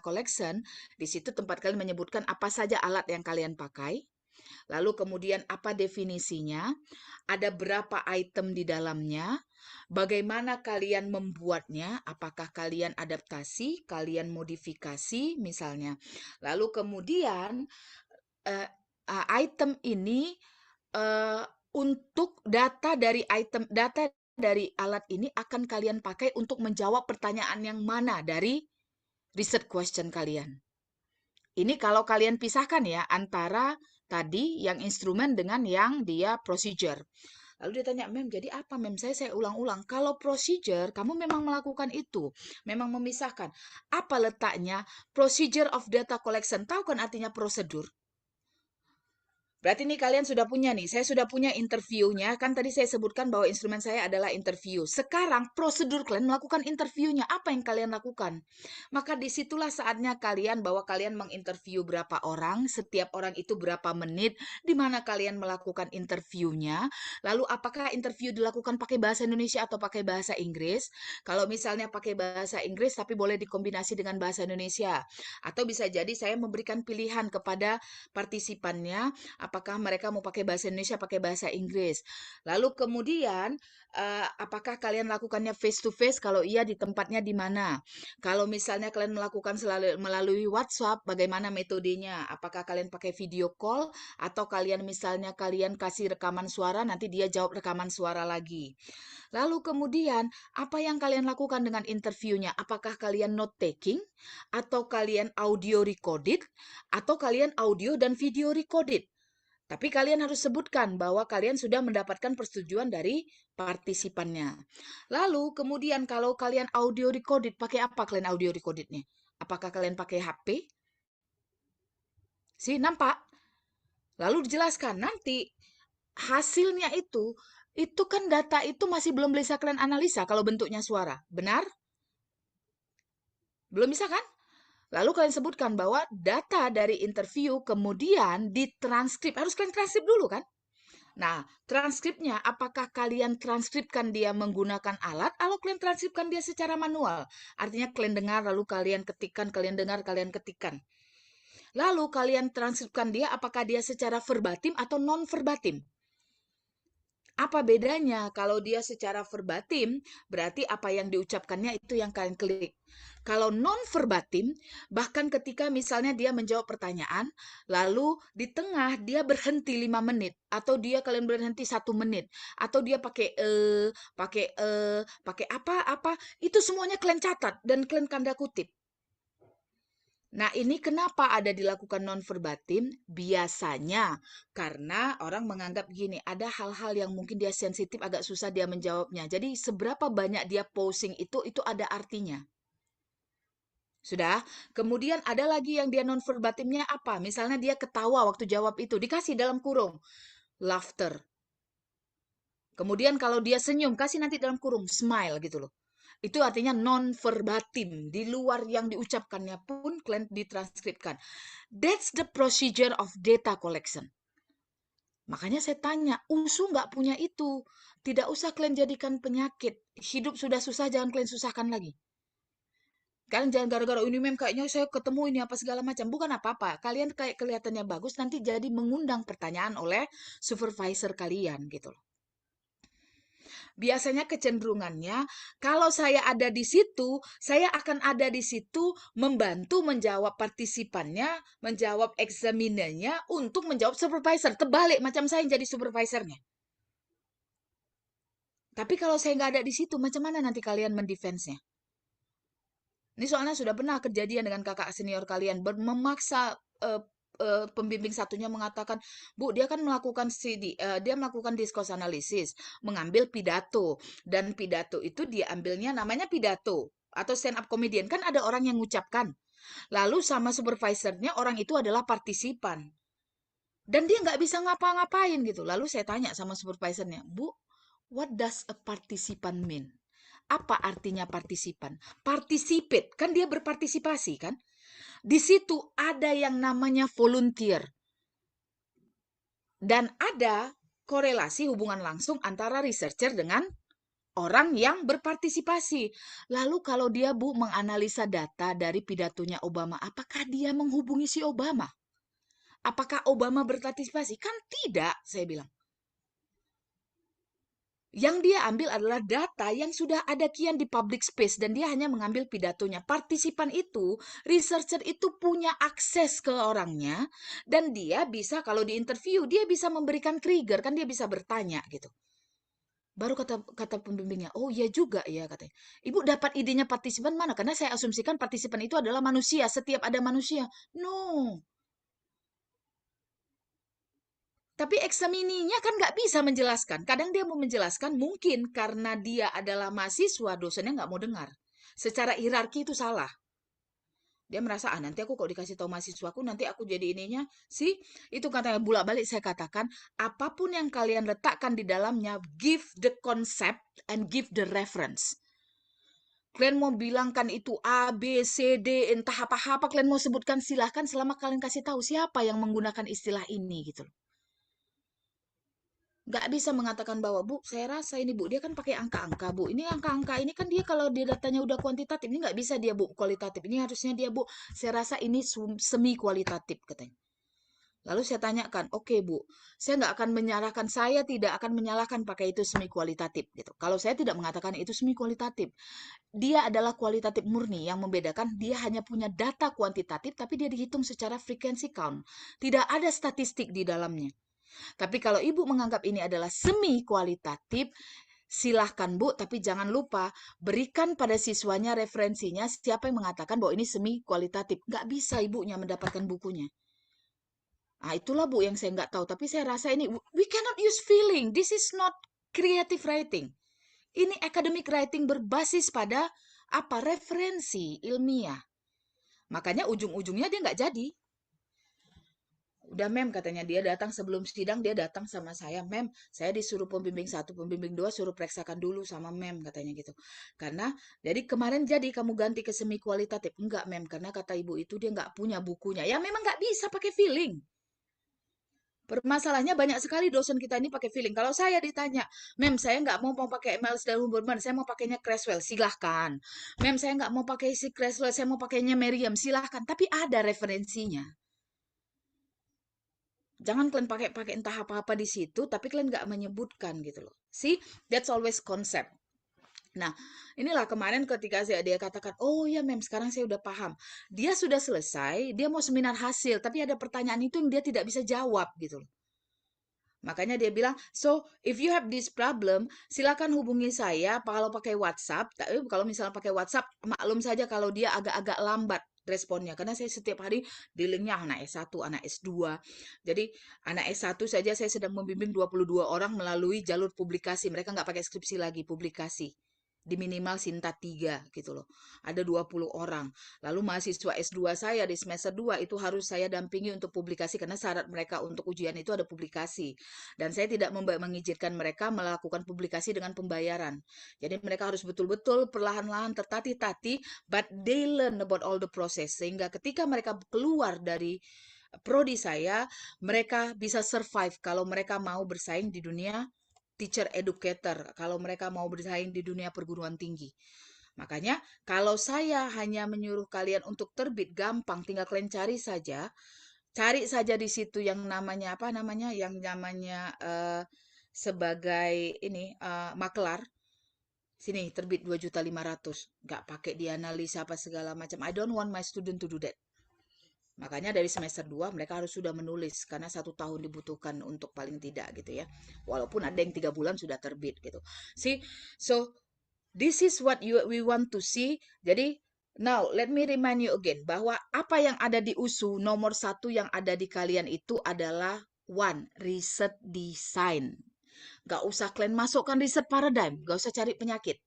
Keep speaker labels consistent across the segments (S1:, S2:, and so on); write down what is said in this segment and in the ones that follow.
S1: collection, di situ tempat kalian menyebutkan apa saja alat yang kalian pakai, lalu kemudian apa definisinya, ada berapa item di dalamnya, bagaimana kalian membuatnya, apakah kalian adaptasi, kalian modifikasi misalnya. Lalu kemudian item ini untuk data dari alat ini akan kalian pakai untuk menjawab pertanyaan yang mana dari research question kalian. Ini kalau kalian pisahkan ya antara tadi yang instrumen dengan yang dia procedure. Lalu dia tanya, Mem, jadi apa, Mem? Saya ulang-ulang. Kalau procedure, kamu memang melakukan itu. Memang memisahkan. Apa letaknya? Procedure of data collection. Tahu kan artinya prosedur? Berarti nih kalian sudah punya nih, saya sudah punya interviewnya. Kan tadi saya sebutkan bahwa instrumen saya adalah interview. Sekarang prosedur kalian melakukan interviewnya. Apa yang kalian lakukan? Maka disitulah saatnya kalian bahwa kalian menginterview berapa orang, setiap orang itu berapa menit, di mana kalian melakukan interviewnya. Lalu apakah interview dilakukan pakai bahasa Indonesia atau pakai bahasa Inggris? Kalau misalnya pakai bahasa Inggris tapi boleh dikombinasi dengan bahasa Indonesia. Atau bisa jadi saya memberikan pilihan kepada partisipannya apakah mereka mau pakai bahasa Indonesia, pakai bahasa Inggris. Lalu kemudian, apakah kalian lakukannya face to face? Kalau iya, di tempatnya di mana? Kalau misalnya kalian melakukan melalui WhatsApp, bagaimana metodenya? Apakah kalian pakai video call atau kalian misalnya kalian kasih rekaman suara, nanti dia jawab rekaman suara lagi. Lalu kemudian, apa yang kalian lakukan dengan interviewnya? Apakah kalian note taking atau kalian audio recorded atau kalian audio dan video recorded? Tapi kalian harus sebutkan bahwa kalian sudah mendapatkan persetujuan dari partisipannya. Lalu kemudian kalau kalian audio recorded, pakai apa kalian audio recordednya? Apakah kalian pakai HP? Nampak? Lalu dijelaskan nanti hasilnya itu kan data itu masih belum bisa kalian analisa kalau bentuknya suara. Benar? Belum bisa kan? Lalu kalian sebutkan bahwa data dari interview kemudian ditranskrip. Harus kalian transkrip dulu kan? Nah, transkripnya apakah kalian transkripkan dia menggunakan alat atau kalian transkripkan dia secara manual? Artinya kalian dengar lalu kalian ketikkan, kalian dengar, kalian ketikkan. Lalu kalian transkripkan dia apakah dia secara verbatim atau non verbatim? Apa bedanya? Kalau dia secara verbatim, berarti apa yang diucapkannya itu yang kalian klik. Kalau non verbatim, bahkan ketika misalnya dia menjawab pertanyaan, lalu di tengah dia berhenti 5 menit, atau dia kalian berhenti 1 menit, atau dia pakai apa, itu semuanya kalian catat dan kalian tanda kutip. Nah, ini kenapa ada dilakukan non verbatim? Biasanya karena orang menganggap gini, ada hal-hal yang mungkin dia sensitif, agak susah dia menjawabnya. Jadi seberapa banyak dia posing itu ada artinya. Sudah? Kemudian ada lagi yang dia non verbatimnya apa? Misalnya dia ketawa waktu jawab itu, dikasih dalam kurung laughter. Kemudian kalau dia senyum, kasih nanti dalam kurung smile gitu loh. Itu artinya non verbatim, di luar yang diucapkannya pun kalian ditranskripkan. That's the procedure of data collection. Makanya saya tanya, UNSU nggak punya itu. Tidak usah kalian jadikan penyakit. Hidup sudah susah, jangan kalian susahkan lagi. Kalian jangan gara-gara ini mem kayaknya saya ketemu ini apa segala macam. Bukan apa-apa. Kalian kayak kelihatannya bagus, nanti jadi mengundang pertanyaan oleh supervisor kalian gitu loh. Biasanya kecenderungannya, kalau saya ada di situ, saya akan ada di situ membantu menjawab partisipannya, menjawab eksaminernya, untuk menjawab supervisor. Terbalik macam saya yang jadi supervisornya. Tapi kalau saya nggak ada di situ, macam mana nanti kalian mendefense-nya? Ini soalnya sudah pernah kejadian dengan kakak senior kalian, memaksa pembimbing satunya mengatakan, Bu, dia kan melakukan dia melakukan discourse analysis, mengambil pidato, dan pidato itu diambilnya namanya pidato atau stand up comedian, kan ada orang yang mengucapkan. Lalu sama supervisornya orang itu adalah partisipan. Dan dia nggak bisa ngapa-ngapain gitu. Lalu saya tanya sama supervisornya, Bu, what does a participant mean? Apa artinya partisipan? Participate, kan dia berpartisipasi kan? Di situ ada yang namanya volunteer. Dan ada korelasi hubungan langsung antara researcher dengan orang yang berpartisipasi. Lalu kalau dia Bu menganalisa data dari pidatonya Obama, apakah dia menghubungi si Obama? Apakah Obama berpartisipasi? Kan tidak, saya bilang. Yang dia ambil adalah data yang sudah ada kian di public space dan dia hanya mengambil pidatonya. Partisipan itu, researcher itu punya akses ke orangnya dan dia bisa kalau di interview dia bisa memberikan trigger, kan dia bisa bertanya gitu. Baru kata kata pembimbingnya, "Oh iya juga ya," katanya. "Ibu dapat idenya partisipan mana? Karena saya asumsikan partisipan itu adalah manusia, setiap ada manusia." No. Tapi eksamininya kan nggak bisa menjelaskan. Kadang dia mau menjelaskan, mungkin karena dia adalah mahasiswa, dosennya nggak mau dengar. Secara hierarki itu salah. Dia merasa, nanti aku kalau dikasih tahu mahasiswaku, nanti aku jadi ininya. Sih, itu katanya bolak-balik saya katakan, apapun yang kalian letakkan di dalamnya, give the concept and give the reference. Kalian mau bilangkan itu A, B, C, D, entah apa-apa kalian mau sebutkan, silahkan selama kalian kasih tahu siapa yang menggunakan istilah ini gitu loh. Nggak bisa mengatakan bahwa, Bu, saya rasa ini, Bu, dia kan pakai angka-angka, Bu. Ini angka-angka ini kan dia kalau dia datanya udah kuantitatif, ini nggak bisa dia, Bu, kualitatif. Ini harusnya dia, Bu, saya rasa ini semi kualitatif, katanya. Lalu saya tanyakan, oke, Bu, saya nggak akan menyalahkan, saya tidak akan menyalahkan pakai itu semi kualitatif, gitu. Kalau saya tidak mengatakan itu semi kualitatif, dia adalah kualitatif murni yang membedakan dia hanya punya data kuantitatif, tapi dia dihitung secara frequency count. Tidak ada statistik di dalamnya. Tapi kalau Ibu menganggap ini adalah semi kualitatif, silahkan Bu, tapi jangan lupa berikan pada siswanya referensinya siapa yang mengatakan bahwa ini semi kualitatif. Nggak bisa ibunya mendapatkan bukunya. Ah, itulah Bu yang saya nggak tahu. Tapi saya rasa ini, we cannot use feeling. This is not creative writing. Ini academic writing berbasis pada apa? Referensi ilmiah. Makanya ujung-ujungnya dia nggak jadi. Udah Mem katanya dia datang sebelum sidang dia datang sama saya. Mem, saya disuruh pembimbing satu, pembimbing dua suruh periksakan dulu sama Mem katanya gitu. Karena jadi kemarin jadi kamu ganti ke semi kualitatif. Enggak Mem, karena kata ibu itu dia nggak punya bukunya. Ya memang nggak bisa pakai feeling. Permasalahannya banyak sekali dosen kita ini pakai feeling. Kalau saya ditanya, Mem, saya nggak mau pakai Miles dan Huberman, saya mau pakainya Creswell, silahkan. Mem, saya nggak mau pakai si Creswell, saya mau pakainya Merriam, silahkan. Tapi ada referensinya. Jangan kalian pakai entah apa-apa di situ, tapi kalian nggak menyebutkan gitu loh. See, that's always concept. Nah, inilah kemarin ketika dia katakan, oh ya mem, sekarang saya udah paham. Dia sudah selesai, dia mau seminar hasil, tapi ada pertanyaan itu yang dia tidak bisa jawab gitu loh. Makanya dia bilang, so if you have this problem, silakan hubungi saya kalau pakai WhatsApp. Tapi kalau misalnya pakai WhatsApp, maklum saja kalau dia agak-agak lambat responnya. Karena saya setiap hari dealingnya anak S1, anak S2. Jadi anak S1 saja saya sedang membimbing 22 orang melalui jalur publikasi. Mereka nggak pakai skripsi lagi, publikasi di minimal Sinta 3 gitu loh. Ada 20 orang. Lalu mahasiswa S2 saya di semester 2 itu harus saya dampingi untuk publikasi karena syarat mereka untuk ujian itu ada publikasi. Dan saya tidak mengizinkan mereka melakukan publikasi dengan pembayaran. Jadi mereka harus betul-betul perlahan-lahan tertati-tati but they learn about all the process sehingga ketika mereka keluar dari prodi saya, mereka bisa survive kalau mereka mau bersaing di dunia teacher educator kalau mereka mau bersaing di dunia perguruan tinggi. Makanya kalau saya hanya menyuruh kalian untuk terbit gampang, tinggal kalian cari saja di situ yang namanya apa namanya, yang namanya sebagai ini makelar. Sini terbit 2.500.000, nggak pakai dianalisa apa segala macam. I don't want my student to do that. Makanya dari semester 2 mereka harus sudah menulis karena 1 tahun dibutuhkan untuk paling tidak gitu ya. Walaupun ada yang 3 bulan sudah terbit gitu. See, so this is what we want to see. Jadi now let me remind you again bahwa apa yang ada di USU nomor 1 yang ada di kalian itu adalah one research design. Gak usah kalian masukkan research paradigm, gak usah cari penyakit.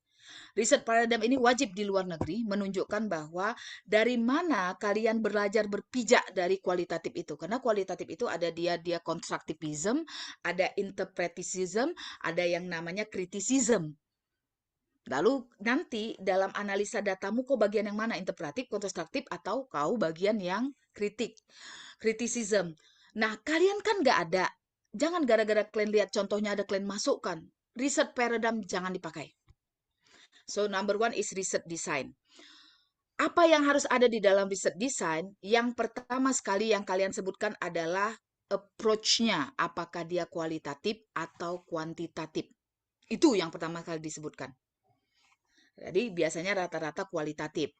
S1: Riset paradigm ini wajib di luar negeri menunjukkan bahwa dari mana kalian belajar berpijak dari kualitatif itu. Karena kualitatif itu ada dia constructivism, ada interpretism, ada yang namanya criticism. Lalu nanti dalam analisa datamu kau bagian yang mana? Interpretif, konstruktif, atau kau bagian yang kritik. Criticism. Nah, kalian kan nggak ada. Jangan gara-gara kalian lihat contohnya ada kalian masukkan. Riset paradigm jangan dipakai. So, number one is research design. Apa yang harus ada di dalam research design? Yang pertama sekali yang kalian sebutkan adalah approach-nya. Apakah dia kualitatif atau kuantitatif? Itu yang pertama kali disebutkan. Jadi biasanya rata-rata kualitatif.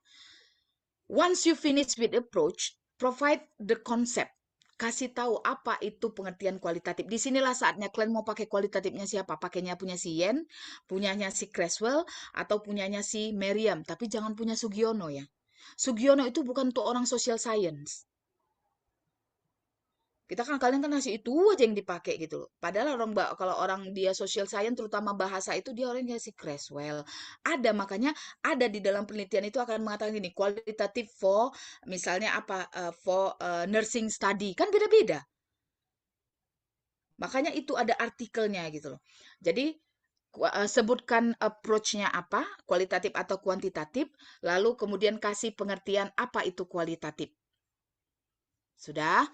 S1: Once you finish with approach, provide the concept. Kasih tahu apa itu pengertian kualitatif. Disinilah saatnya kalian mau pakai kualitatifnya siapa. Pakainya punya si Yen, punyanya si Creswell, atau punyanya si Merriam. Tapi jangan punya Sugiono ya. Sugiono itu bukan untuk orang social science. Kalian kan ngasih itu aja yang dipakai gitu loh. Padahal kalau orang dia social science terutama bahasa itu dia orangnya si Creswell. Makanya ada di dalam penelitian itu akan mengatakan gini, kualitatif for misalnya apa for nursing study kan beda-beda. Makanya itu ada artikelnya gitu loh. Jadi sebutkan approach-nya apa, kualitatif atau kuantitatif, lalu kemudian kasih pengertian apa itu kualitatif. Sudah?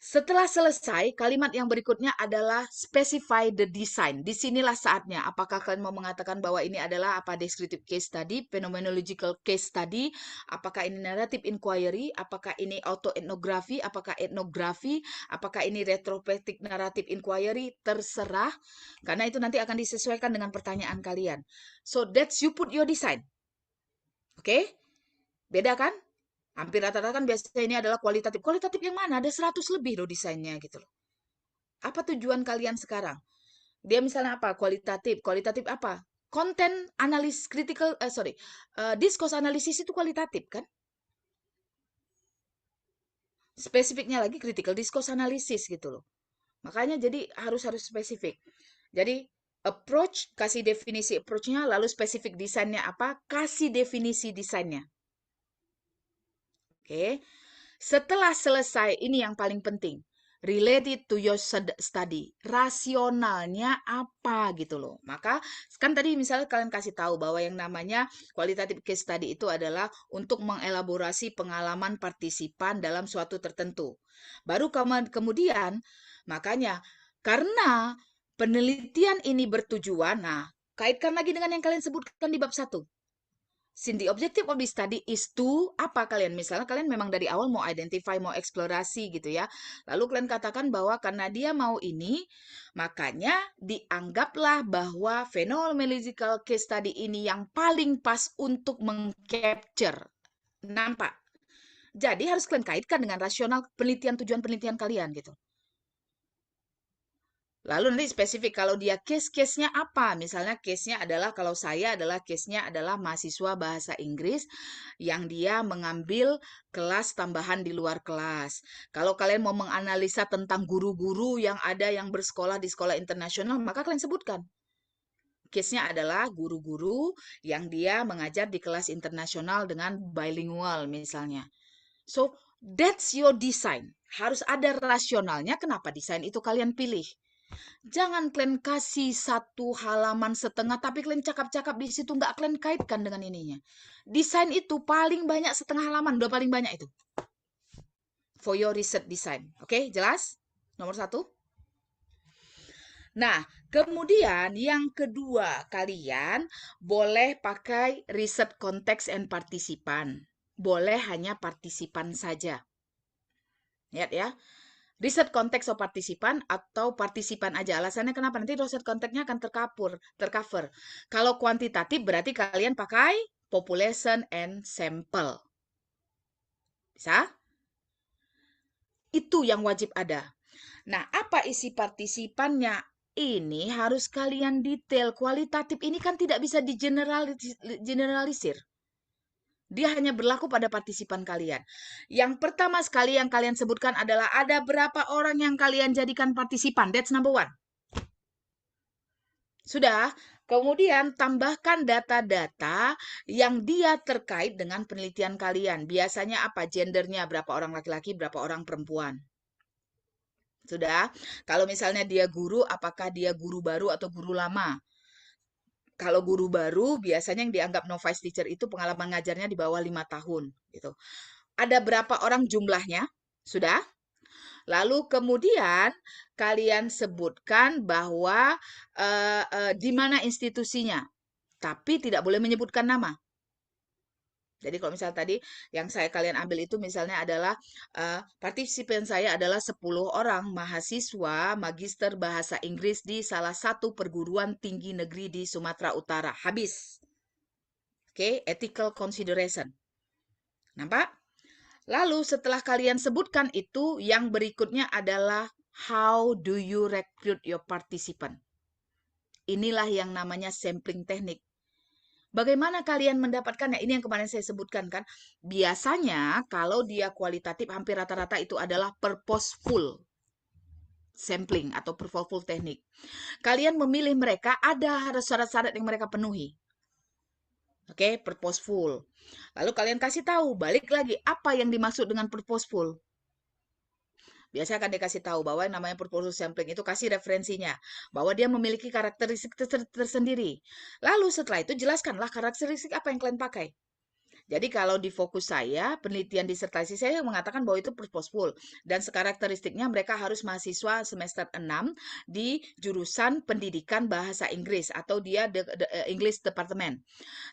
S1: Setelah selesai, kalimat yang berikutnya adalah specify the design. Disinilah saatnya. Apakah kalian mau mengatakan bahwa ini adalah apa descriptive case study, phenomenological case study, apakah ini narrative inquiry, apakah ini autoetnografi, apakah etnografi, apakah ini retrospective narrative inquiry, terserah. Karena itu nanti akan disesuaikan dengan pertanyaan kalian. So that's you put your design. Oke? Beda kan? Hampir rata-rata kan biasanya ini adalah kualitatif. Kualitatif yang mana? Ada 100 lebih loh desainnya gitu loh. Apa tujuan kalian sekarang? Dia misalnya apa? Kualitatif. Kualitatif apa? Konten analis critical, discourse analysis itu kualitatif kan? Spesifiknya lagi critical discourse analysis gitu loh. Makanya jadi harus spesifik. Jadi approach, kasih definisi approach-nya, lalu spesifik desainnya apa? Kasih definisi desainnya. Oke. Setelah selesai, ini yang paling penting. Related to your study. Rasionalnya apa gitu loh. Maka kan tadi misalnya kalian kasih tahu bahwa yang namanya qualitative case study itu adalah untuk mengelaborasi pengalaman partisipan dalam suatu tertentu. Baru kemudian, makanya karena penelitian ini bertujuan, nah kaitkan lagi dengan yang kalian sebutkan di bab 1. Since the objective of the study is to apa kalian? Misalnya kalian memang dari awal mau identify, mau eksplorasi gitu ya. Lalu kalian katakan bahwa karena dia mau ini, makanya dianggaplah bahwa phenomenological case study ini yang paling pas untuk mengcapture. Nampak? Jadi harus kalian kaitkan dengan rasional penelitian, tujuan penelitian kalian gitu. Lalu nanti spesifik kalau dia case-case-nya apa? Misalnya case-nya adalah kalau saya adalah case-nya adalah mahasiswa bahasa Inggris yang dia mengambil kelas tambahan di luar kelas. Kalau kalian mau menganalisa tentang guru-guru yang ada yang bersekolah di sekolah internasional, maka kalian sebutkan. Case-nya adalah guru-guru yang dia mengajar di kelas internasional dengan bilingual misalnya. So, that's your design. Harus ada rasionalnya kenapa desain itu kalian pilih. Jangan kalian kasih 1,5 halaman, tapi kalian cakap-cakap di situ nggak kalian kaitkan dengan ininya. Desain itu paling banyak 0,5 halaman, udah paling banyak itu. For your research design. Oke, jelas? Nomor 1. Nah, kemudian yang kedua, kalian boleh pakai research context and partisipan. Boleh hanya partisipan saja. Lihat ya. Riset konteks so partisipan atau partisipan aja. Alasannya kenapa? Nanti riset konteksnya akan tercover. Kalau kuantitatif berarti kalian pakai population and sample. Bisa? Itu yang wajib ada. Nah, apa isi partisipannya? Ini harus kalian detail. Kualitatif ini kan tidak bisa digeneralisir. Dia hanya berlaku pada partisipan kalian. Yang pertama sekali yang kalian sebutkan adalah ada berapa orang yang kalian jadikan partisipan. That's number 1. Sudah. Kemudian tambahkan data-data yang dia terkait dengan penelitian kalian. Biasanya apa? Gendernya, berapa orang laki-laki, berapa orang perempuan. Sudah. Kalau misalnya dia guru, apakah dia guru baru atau guru lama? Kalau guru baru, biasanya yang dianggap novice teacher itu pengalaman ngajarnya di bawah 5 tahun. Gitu. Ada berapa orang jumlahnya? Sudah? Lalu kemudian kalian sebutkan bahwa di mana institusinya. tapi tidak boleh menyebutkan nama. Jadi kalau misalnya tadi yang kalian ambil itu misalnya adalah partisipan saya adalah 10 orang mahasiswa magister bahasa Inggris di salah satu perguruan tinggi negeri di Sumatera Utara. Habis. Oke, ethical consideration. Nampak? Lalu setelah kalian sebutkan itu, yang berikutnya adalah how do you recruit your participant? Inilah yang namanya sampling teknik. Bagaimana kalian mendapatkannya? Ini yang kemarin saya sebutkan kan. Biasanya kalau dia kualitatif hampir rata-rata itu adalah purposeful sampling atau purposeful teknik. Kalian memilih mereka, ada syarat-syarat yang mereka penuhi. Oke, purposeful. Lalu kalian kasih tahu, balik lagi, apa yang dimaksud dengan purposeful? Biasanya akan dikasih tahu bahwa yang namanya purposeful sampling itu kasih referensinya. Bahwa dia memiliki karakteristik tersendiri. Lalu setelah itu jelaskanlah karakteristik apa yang kalian pakai. Jadi kalau di fokus saya, penelitian disertasi saya mengatakan bahwa itu purposeful. Dan karakteristiknya mereka harus mahasiswa semester 6 di jurusan pendidikan bahasa Inggris atau dia English Department.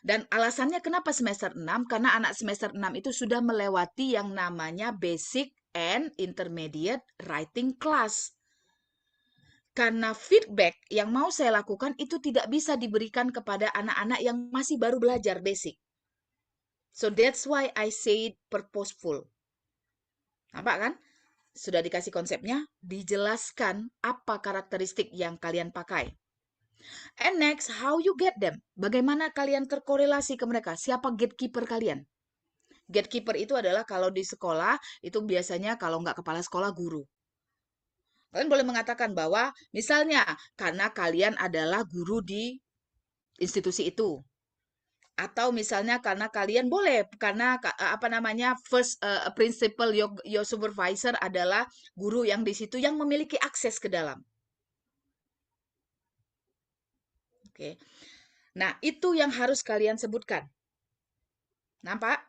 S1: Dan alasannya kenapa semester 6? Karena anak semester 6 itu sudah melewati yang namanya basic and intermediate writing class. Karena feedback yang mau saya lakukan itu tidak bisa diberikan kepada anak-anak yang masih baru belajar basic. So that's why I say purposeful. Nampak kan? Sudah dikasih konsepnya, dijelaskan apa karakteristik yang kalian pakai. And next, how you get them? Bagaimana kalian terkorelasi ke mereka? Siapa gatekeeper kalian? Gatekeeper itu adalah kalau di sekolah, itu biasanya kalau nggak kepala sekolah, guru. Kalian boleh mengatakan bahwa misalnya karena kalian adalah guru di institusi itu. Atau misalnya karena kalian boleh, karena apa namanya, first principal, your supervisor adalah guru yang di situ yang memiliki akses ke dalam. Oke. Nah, itu yang harus kalian sebutkan. Nampak?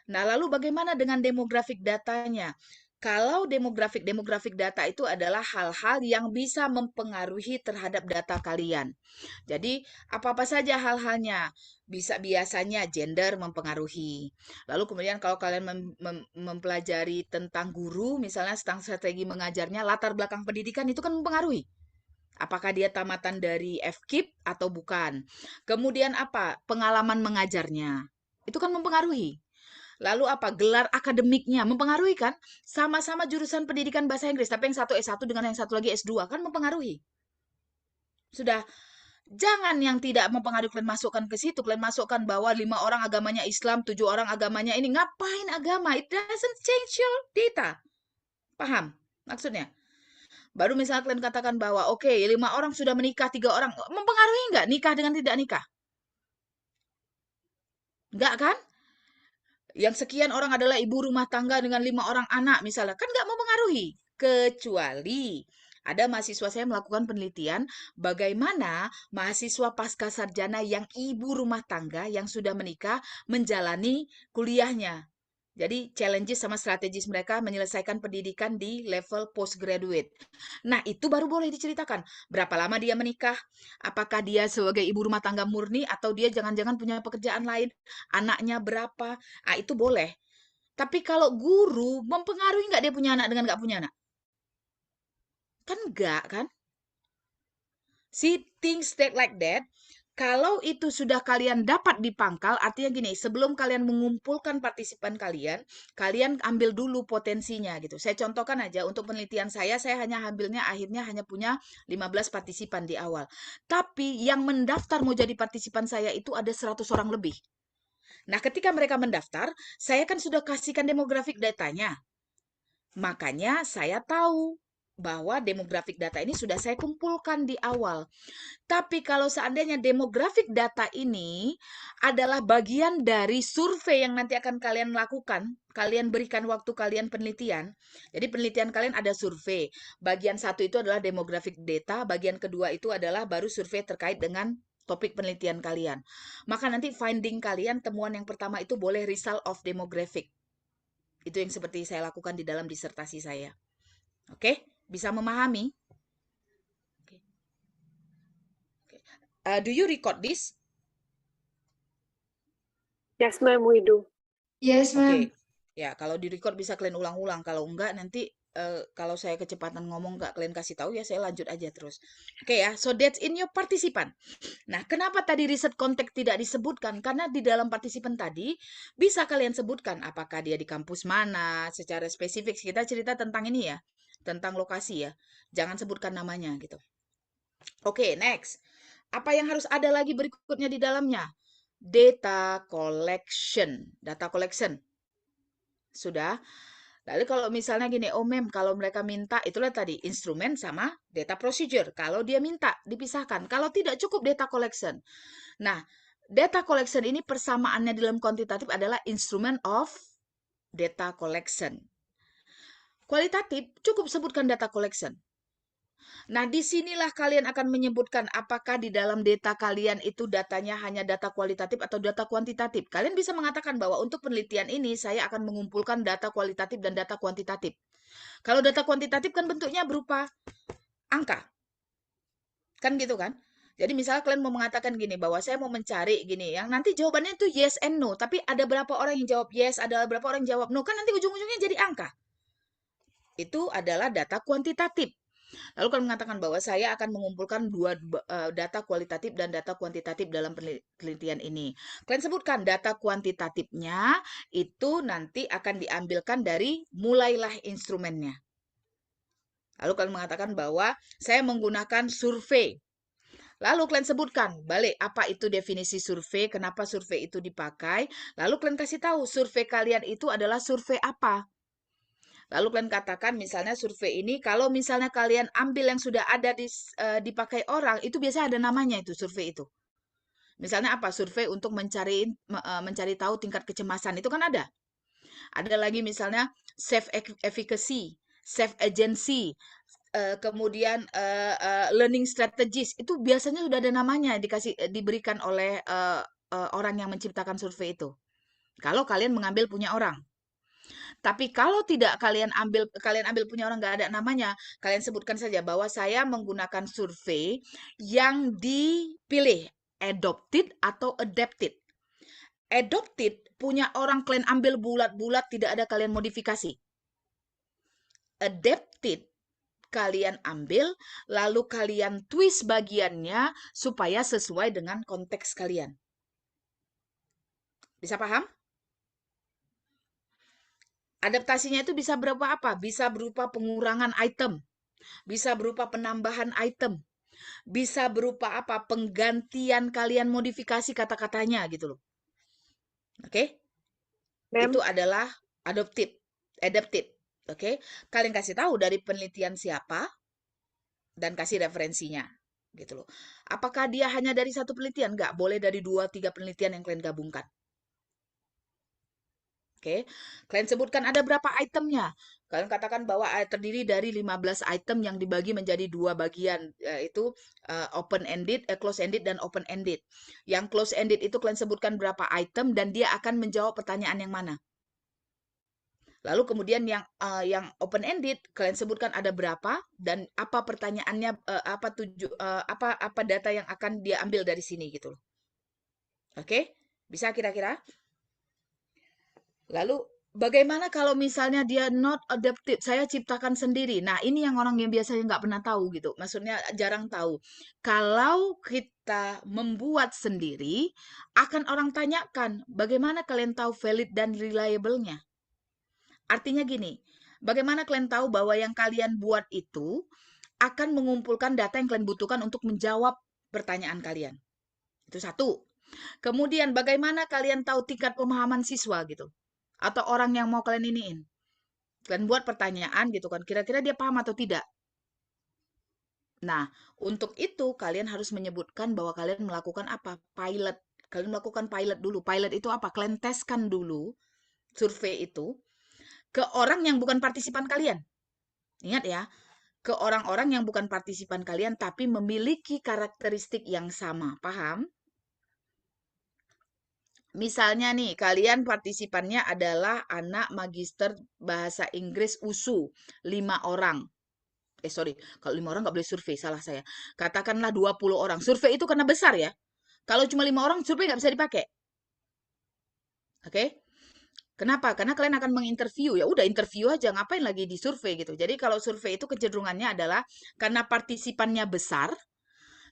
S1: Nah, lalu bagaimana dengan demografik datanya? Kalau demografik data itu adalah hal-hal yang bisa mempengaruhi terhadap data kalian. Jadi, apa-apa saja hal-halnya. Biasanya gender mempengaruhi. Lalu kemudian kalau kalian mempelajari tentang guru, misalnya tentang strategi mengajarnya, latar belakang pendidikan itu kan mempengaruhi. Apakah dia tamatan dari FKIP atau bukan? Kemudian apa? Pengalaman mengajarnya. Itu kan mempengaruhi. Lalu apa? Gelar akademiknya mempengaruhi kan? Sama-sama jurusan pendidikan bahasa Inggris, tapi yang satu S1 dengan yang satu lagi S2 kan mempengaruhi. Sudah, jangan yang tidak mempengaruhi kalian masukkan ke situ. Kalian masukkan bahwa 5 orang agamanya Islam, 7 orang agamanya ini. Ngapain agama? It doesn't change your data. Paham maksudnya? Baru misalnya kalian katakan bahwa oke, 5 orang sudah menikah, 3 orang. Mempengaruhi nggak nikah dengan tidak nikah? Nggak kan? Yang sekian orang adalah ibu rumah tangga dengan 5 orang anak misalnya. Kan nggak mempengaruhi. Kecuali ada mahasiswa saya melakukan penelitian bagaimana mahasiswa pasca sarjana yang ibu rumah tangga yang sudah menikah menjalani kuliahnya. Jadi challenges sama strategis mereka menyelesaikan pendidikan di level postgraduate. Nah, itu baru boleh diceritakan. Berapa lama dia menikah? Apakah dia sebagai ibu rumah tangga murni atau dia jangan-jangan punya pekerjaan lain? Anaknya berapa? Ah, itu boleh. Tapi kalau guru, mempengaruhi nggak dia punya anak dengan nggak punya anak? Kan enggak, kan? See, things that like that. Kalau itu sudah kalian dapat di pangkal, artinya gini, sebelum kalian mengumpulkan partisipan kalian, kalian ambil dulu potensinya gitu. Saya contohkan aja untuk penelitian saya hanya ambilnya akhirnya hanya punya 15 partisipan di awal. Tapi yang mendaftar mau jadi partisipan saya itu ada 100 orang lebih. Nah, ketika mereka mendaftar, saya kan sudah kasihkan demografik datanya. Makanya saya tahu bahwa demografik data ini sudah saya kumpulkan di awal. Tapi kalau seandainya demografik data ini adalah bagian dari survei yang nanti akan kalian lakukan, kalian berikan waktu kalian penelitian. Jadi penelitian kalian ada survei. Bagian satu itu adalah demografik data, bagian kedua itu adalah baru survei terkait dengan topik penelitian kalian. Maka nanti finding kalian, temuan yang pertama itu boleh result of demographic. Itu yang seperti saya lakukan di dalam disertasi saya. Oke? Bisa memahami? Do you record this?
S2: Yes, ma'am, we do.
S3: Yes,
S1: Oke,
S3: ma'am.
S1: ya kalau di record bisa kalian ulang-ulang. Kalau enggak nanti kalau saya kecepatan ngomong enggak kalian kasih tahu ya saya lanjut aja terus. Oke ya, so that's in your partisipan. Nah, kenapa tadi riset konteks tidak disebutkan? Karena di dalam partisipan tadi bisa kalian sebutkan apakah dia di kampus mana, secara spesifik kita cerita tentang ini ya, tentang lokasi ya. Jangan sebutkan namanya gitu. Oke, next. Apa yang harus ada lagi berikutnya di dalamnya? Data collection. Data collection. Sudah. Lalu kalau misalnya gini, oh mem, kalau mereka minta, itulah tadi, instrumen sama data procedure. Kalau dia minta, dipisahkan. Kalau tidak cukup data collection. Nah, data collection ini persamaannya dalam kuantitatif adalah instrument of data collection. Kualitatif, cukup sebutkan data collection. Nah, disinilah kalian akan menyebutkan apakah di dalam data kalian itu datanya hanya data kualitatif atau data kuantitatif. Kalian bisa mengatakan bahwa untuk penelitian ini saya akan mengumpulkan data kualitatif dan data kuantitatif. Kalau data kuantitatif kan bentuknya berupa angka. Kan gitu kan? Jadi misalnya kalian mau mengatakan gini, bahwa saya mau mencari gini, yang nanti jawabannya itu yes and no. Tapi ada berapa orang yang jawab yes, ada berapa orang yang jawab no. Kan nanti ujung-ujungnya jadi angka. Itu adalah data kuantitatif. Lalu kalian mengatakan bahwa saya akan mengumpulkan data kualitatif dan data kuantitatif dalam penelitian ini. Kalian sebutkan data kuantitatifnya itu nanti akan diambilkan dari mulailah instrumennya. Lalu kalian mengatakan bahwa saya menggunakan survei. Lalu kalian sebutkan balik apa itu definisi survei, kenapa survei itu dipakai. Lalu kalian kasih tahu survei kalian itu adalah survei apa. Lalu kalian katakan misalnya survei ini kalau misalnya kalian ambil yang sudah ada dipakai orang itu biasanya ada namanya itu survei itu. Misalnya apa? Survei untuk mencari tahu tingkat kecemasan itu kan ada. Ada lagi misalnya self efficacy, self agency, kemudian learning strategies itu biasanya sudah ada namanya diberikan oleh orang yang menciptakan survei itu. Kalau kalian mengambil punya orang. Tapi kalau tidak kalian ambil punya orang nggak ada namanya, kalian sebutkan saja bahwa saya menggunakan survei yang dipilih adopted atau adapted. Adopted punya orang kalian ambil bulat-bulat tidak ada kalian modifikasi. Adapted kalian ambil lalu kalian twist bagiannya supaya sesuai dengan konteks kalian. Bisa paham? Adaptasinya itu bisa berupa apa? Bisa berupa pengurangan item, bisa berupa penambahan item, bisa berupa apa? Penggantian kalian modifikasi kata-katanya gitu loh. Oke? Itu adalah adapted. Oke? Kalian kasih tahu dari penelitian siapa dan kasih referensinya gitu loh. Apakah dia hanya dari satu penelitian? Enggak, boleh dari 2-3 penelitian yang kalian gabungkan. Oke, kalian sebutkan ada berapa itemnya. Kalian katakan bahwa terdiri dari 15 item yang dibagi menjadi 2 bagian, yaitu open-ended, close-ended, dan open-ended. Yang close-ended itu kalian sebutkan berapa item dan dia akan menjawab pertanyaan yang mana. Lalu kemudian yang open-ended kalian sebutkan ada berapa dan apa pertanyaannya, apa data yang akan dia ambil dari sini gitu loh. Oke, bisa kira-kira? Lalu bagaimana kalau misalnya dia not adapted, saya ciptakan sendiri. Nah, ini yang orang yang biasanya nggak pernah tahu gitu. Maksudnya jarang tahu. Kalau kita membuat sendiri, akan orang tanyakan, bagaimana kalian tahu valid dan reliable-nya? Artinya gini, bagaimana kalian tahu bahwa yang kalian buat itu akan mengumpulkan data yang kalian butuhkan untuk menjawab pertanyaan kalian? Itu satu. Kemudian bagaimana kalian tahu tingkat pemahaman siswa gitu? Atau orang yang mau kalian iniin. Kalian buat pertanyaan gitu kan, kira-kira dia paham atau tidak. Nah, untuk itu kalian harus menyebutkan bahwa kalian melakukan apa? Pilot. Kalian melakukan pilot dulu. Pilot itu apa? Kalian teskan dulu survei itu ke orang yang bukan partisipan kalian. Ingat ya, ke orang-orang yang bukan partisipan kalian tapi memiliki karakteristik yang sama. Paham? Misalnya nih, kalian partisipannya adalah anak magister bahasa Inggris USU, 5 orang. Sorry, kalau 5 orang nggak boleh survei, salah saya. Katakanlah 20 orang. Survei itu karena besar ya. Kalau cuma 5 orang, survei nggak bisa dipakai. Oke? Kenapa? Karena kalian akan menginterview. Ya udah interview aja, ngapain lagi di survei gitu. Jadi kalau survei itu kecenderungannya adalah karena partisipannya besar,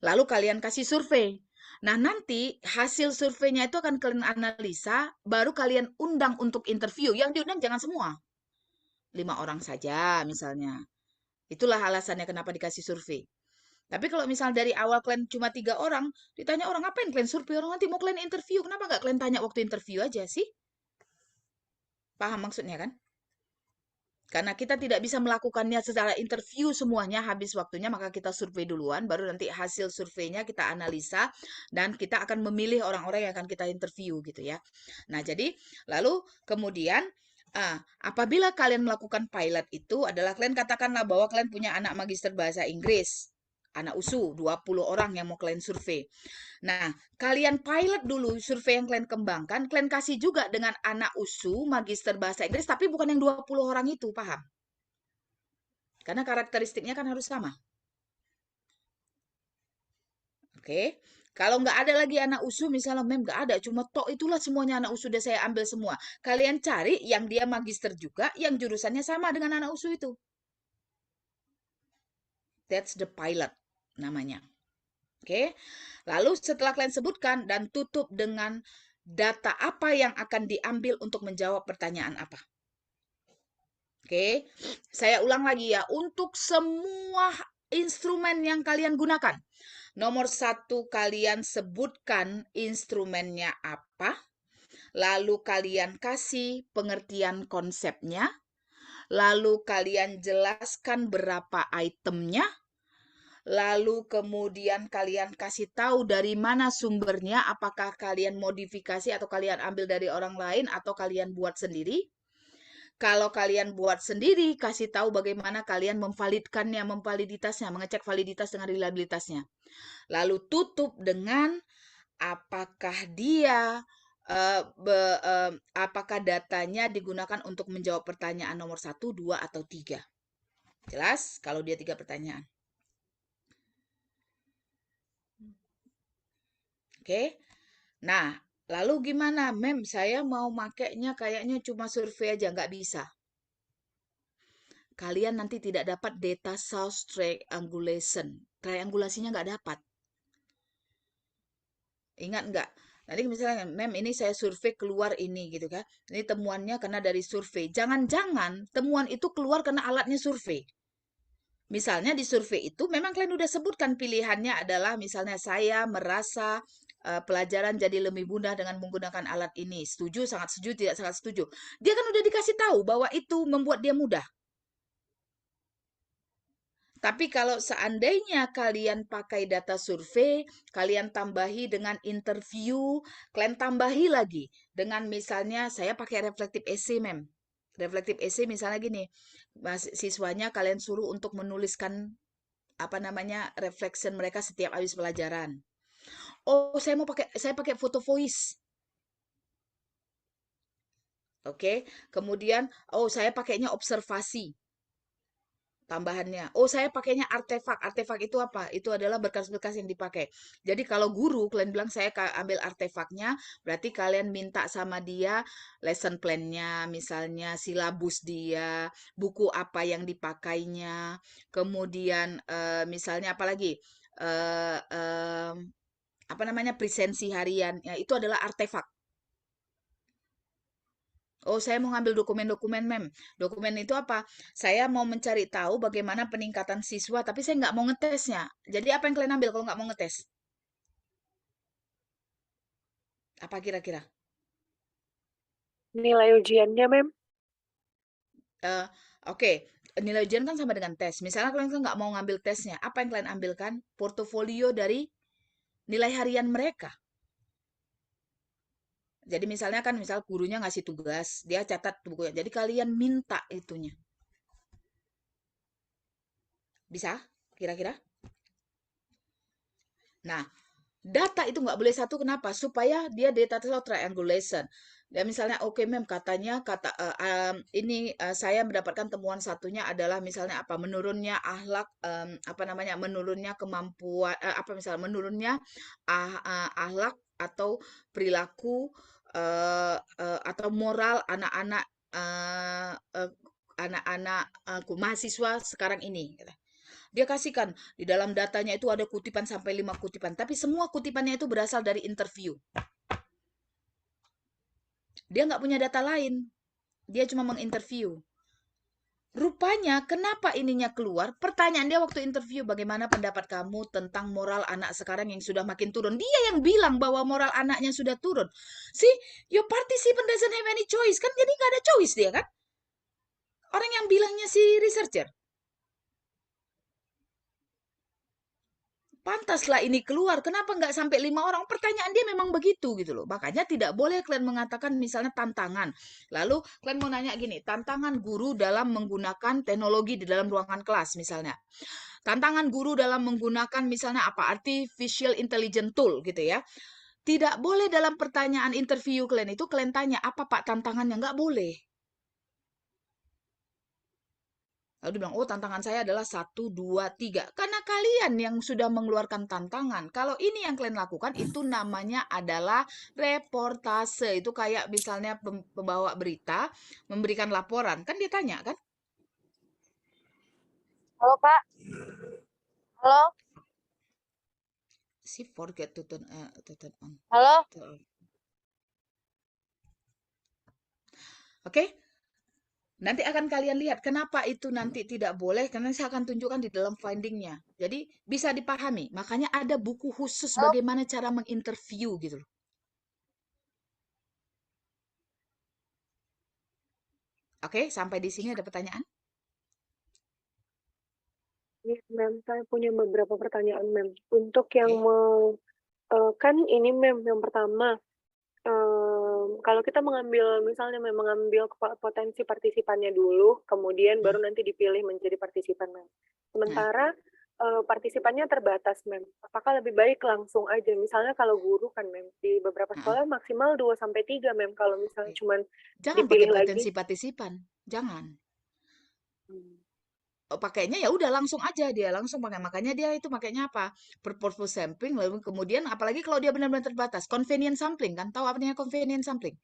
S1: lalu kalian kasih survei. Nah, nanti hasil surveinya itu akan kalian analisa, baru kalian undang untuk interview. Yang diundang jangan semua. 5 orang saja misalnya. Itulah alasannya kenapa dikasih survei. Tapi kalau misal dari awal kalian cuma 3 orang, ditanya orang ngapain kalian survei, orang nanti mau kalian interview, kenapa nggak kalian tanya waktu interview aja sih? Paham maksudnya kan? Karena kita tidak bisa melakukannya secara interview semuanya habis waktunya, maka kita survei duluan, baru nanti hasil surveinya kita analisa, dan kita akan memilih orang-orang yang akan kita interview gitu ya. Nah, jadi lalu kemudian apabila kalian melakukan pilot itu adalah kalian katakanlah bahwa kalian punya anak magister bahasa Inggris, anak USU, 20 orang yang mau kalian survei. Nah, kalian pilot dulu survei yang kalian kembangkan, kalian kasih juga dengan anak USU, magister bahasa Inggris, tapi bukan yang 20 orang itu, paham? Karena karakteristiknya kan harus sama. Oke. Kalau nggak ada lagi anak USU, misalnya mem nggak ada, cuma tok itulah semuanya anak USU udah saya ambil semua. Kalian cari yang dia magister juga, yang jurusannya sama dengan anak USU itu. That's the pilot namanya. Oke. Lalu setelah kalian sebutkan dan tutup dengan data apa yang akan diambil untuk menjawab pertanyaan apa. Oke, saya ulang lagi ya. Untuk semua instrumen yang kalian gunakan, nomor 1 kalian sebutkan instrumennya apa, lalu kalian kasih pengertian konsepnya, lalu kalian jelaskan berapa itemnya, lalu kemudian kalian kasih tahu dari mana sumbernya, apakah kalian modifikasi atau kalian ambil dari orang lain atau kalian buat sendiri. Kalau kalian buat sendiri, kasih tahu bagaimana kalian memvalidkannya, memvaliditasnya, mengecek validitas dengan reliabilitasnya. Lalu tutup dengan apakah dia apakah datanya digunakan untuk menjawab pertanyaan nomor 1, 2, atau 3. Jelas kalau dia 3 pertanyaan. Oke. Nah, lalu gimana? Mem, saya mau makainya kayaknya cuma survei aja, nggak bisa. Kalian nanti tidak dapat data source triangulation. Triangulasinya nggak dapat. Ingat nggak? Nanti misalnya, mem ini saya survei keluar ini gitu kan. Ini temuannya karena dari survei. Jangan-jangan temuan itu keluar karena alatnya survei. Misalnya di survei itu memang kalian udah sebutkan pilihannya adalah misalnya saya merasa pelajaran jadi lebih mudah dengan menggunakan alat ini. Setuju, sangat setuju, tidak sangat setuju. Dia kan udah dikasih tahu bahwa itu membuat dia mudah. Tapi kalau seandainya kalian pakai data survei, kalian tambahi dengan interview, kalian tambahi lagi dengan misalnya saya pakai reflective essay, mem. Reflective essay misalnya gini, siswanya kalian suruh untuk menuliskan apa namanya reflection mereka setiap habis pelajaran. Oh, saya pakai foto voice. Oke, kemudian oh saya pakainya observasi. Tambahannya. Oh, saya pakainya artefak. Artefak itu apa? Itu adalah berkas-berkas yang dipakai. Jadi kalau guru, kalian bilang saya ambil artefaknya, berarti kalian minta sama dia lesson plan-nya, misalnya silabus dia, buku apa yang dipakainya, kemudian misalnya apa lagi? Eh, em, apa namanya presensi harian. Ya, itu adalah artefak. Oh, saya mau ngambil dokumen-dokumen, mem. Dokumen itu apa? Saya mau mencari tahu bagaimana peningkatan siswa, tapi saya nggak mau ngetesnya. Jadi apa yang kalian ambil kalau nggak mau ngetes? Apa kira-kira?
S2: Nilai ujiannya, Mem.
S1: Eh, Oke, nilai ujian kan sama dengan tes. Misalnya kalian nggak mau ngambil tesnya, apa yang kalian ambilkan? Portofolio dari nilai harian mereka. Jadi misalnya kan, misal gurunya ngasih tugas, dia catat bukunya. Jadi kalian minta itunya. Bisa? Kira-kira? Nah, data itu nggak boleh satu, kenapa? Supaya dia data triangulation. Dan misalnya, oke mem, katanya ini saya mendapatkan temuan satunya adalah misalnya apa, menurunnya akhlak, apa namanya, menurunnya kemampuan, apa misalnya, menurunnya akhlak atau perilaku, atau moral anak-anak, eh, eh, anak-anak mahasiswa sekarang ini, gitu. Dia kasihkan di dalam datanya itu ada kutipan sampai 5 kutipan, tapi semua kutipannya itu berasal dari interview. Dia nggak punya data lain. Dia cuma menginterview. Rupanya kenapa ininya keluar? Pertanyaan dia waktu interview, bagaimana pendapat kamu tentang moral anak sekarang yang sudah makin turun? Dia yang bilang bahwa moral anaknya sudah turun. See, your participant doesn't have any choice. Kan jadi nggak ada choice dia kan? Orang yang bilangnya si researcher. Pantaslah ini keluar. Kenapa nggak sampai 5 orang? Pertanyaan dia memang begitu gitu loh. Makanya tidak boleh kalian mengatakan misalnya tantangan. Lalu kalian mau nanya gini, tantangan guru dalam menggunakan teknologi di dalam ruangan kelas misalnya. Tantangan guru dalam menggunakan misalnya apa? Artificial intelligence tool gitu ya. Tidak boleh dalam pertanyaan interview kalian itu kalian tanya apa Pak tantangannya? Nggak boleh. Lalu dia bilang, oh tantangan saya adalah 1, 2, 3. Karena kalian yang sudah mengeluarkan tantangan. Kalau ini yang kalian lakukan, itu namanya adalah reportase. Itu kayak misalnya pembawa berita memberikan laporan. Kan dia tanya, kan?
S3: Halo Pak, halo,
S1: She forget to turn on.
S3: halo.
S1: Oke? Nanti akan kalian lihat kenapa itu nanti tidak boleh, karena saya akan tunjukkan di dalam findingnya. Jadi bisa dipahami. Makanya ada buku khusus
S3: Halo,
S1: bagaimana cara menginterview gitu loh. Oke, sampai di sini ada pertanyaan?
S2: Iya, Mem, saya punya beberapa pertanyaan, Mem. Untuk yang
S1: Oke.
S2: kan ini, Mem, yang pertama, kalau kita mengambil, misalnya mengambil potensi partisipannya dulu, kemudian
S1: Hmm.
S2: baru nanti dipilih menjadi partisipan, Mem.
S1: Nah,
S2: Sementara partisipannya terbatas, Mem. Apakah lebih baik langsung aja? Misalnya kalau guru kan, Mem, di beberapa
S1: heeh,
S2: sekolah maksimal 2 sampai 3, Mem. Kalau misalnya
S1: oke.
S2: cuman
S1: Jangan pakai
S2: dipilih lagi.
S1: potensi partisipan. Jangan.
S2: Hmm.
S1: Oh, pakainya ya udah langsung aja dia langsung pakai. Makanya dia itu makainya apa? Purpose sampling lalu kemudian apalagi kalau dia benar-benar terbatas, convenient sampling kan? Tahu apa artinya convenient sampling?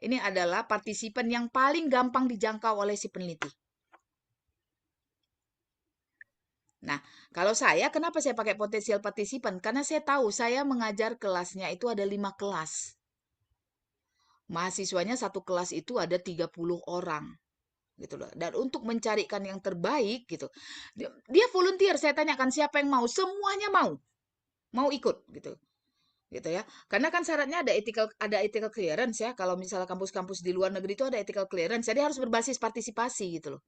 S1: Ini adalah partisipan yang paling gampang dijangkau oleh si peneliti. Nah, kalau saya, kenapa saya pakai potensial partisipan? Karena saya tahu saya mengajar kelasnya itu ada 5 kelas. Mahasiswanya satu kelas itu ada 30 orang. Gitu loh. Dan untuk mencarikan yang terbaik gitu. Dia volunteer, saya tanyakan siapa yang mau, semuanya mau ikut gitu. Gitu ya. Karena kan syaratnya ada ethical clearance ya. Kalau misalnya kampus-kampus di luar negeri itu ada ethical clearance, jadi harus berbasis partisipasi gitu loh.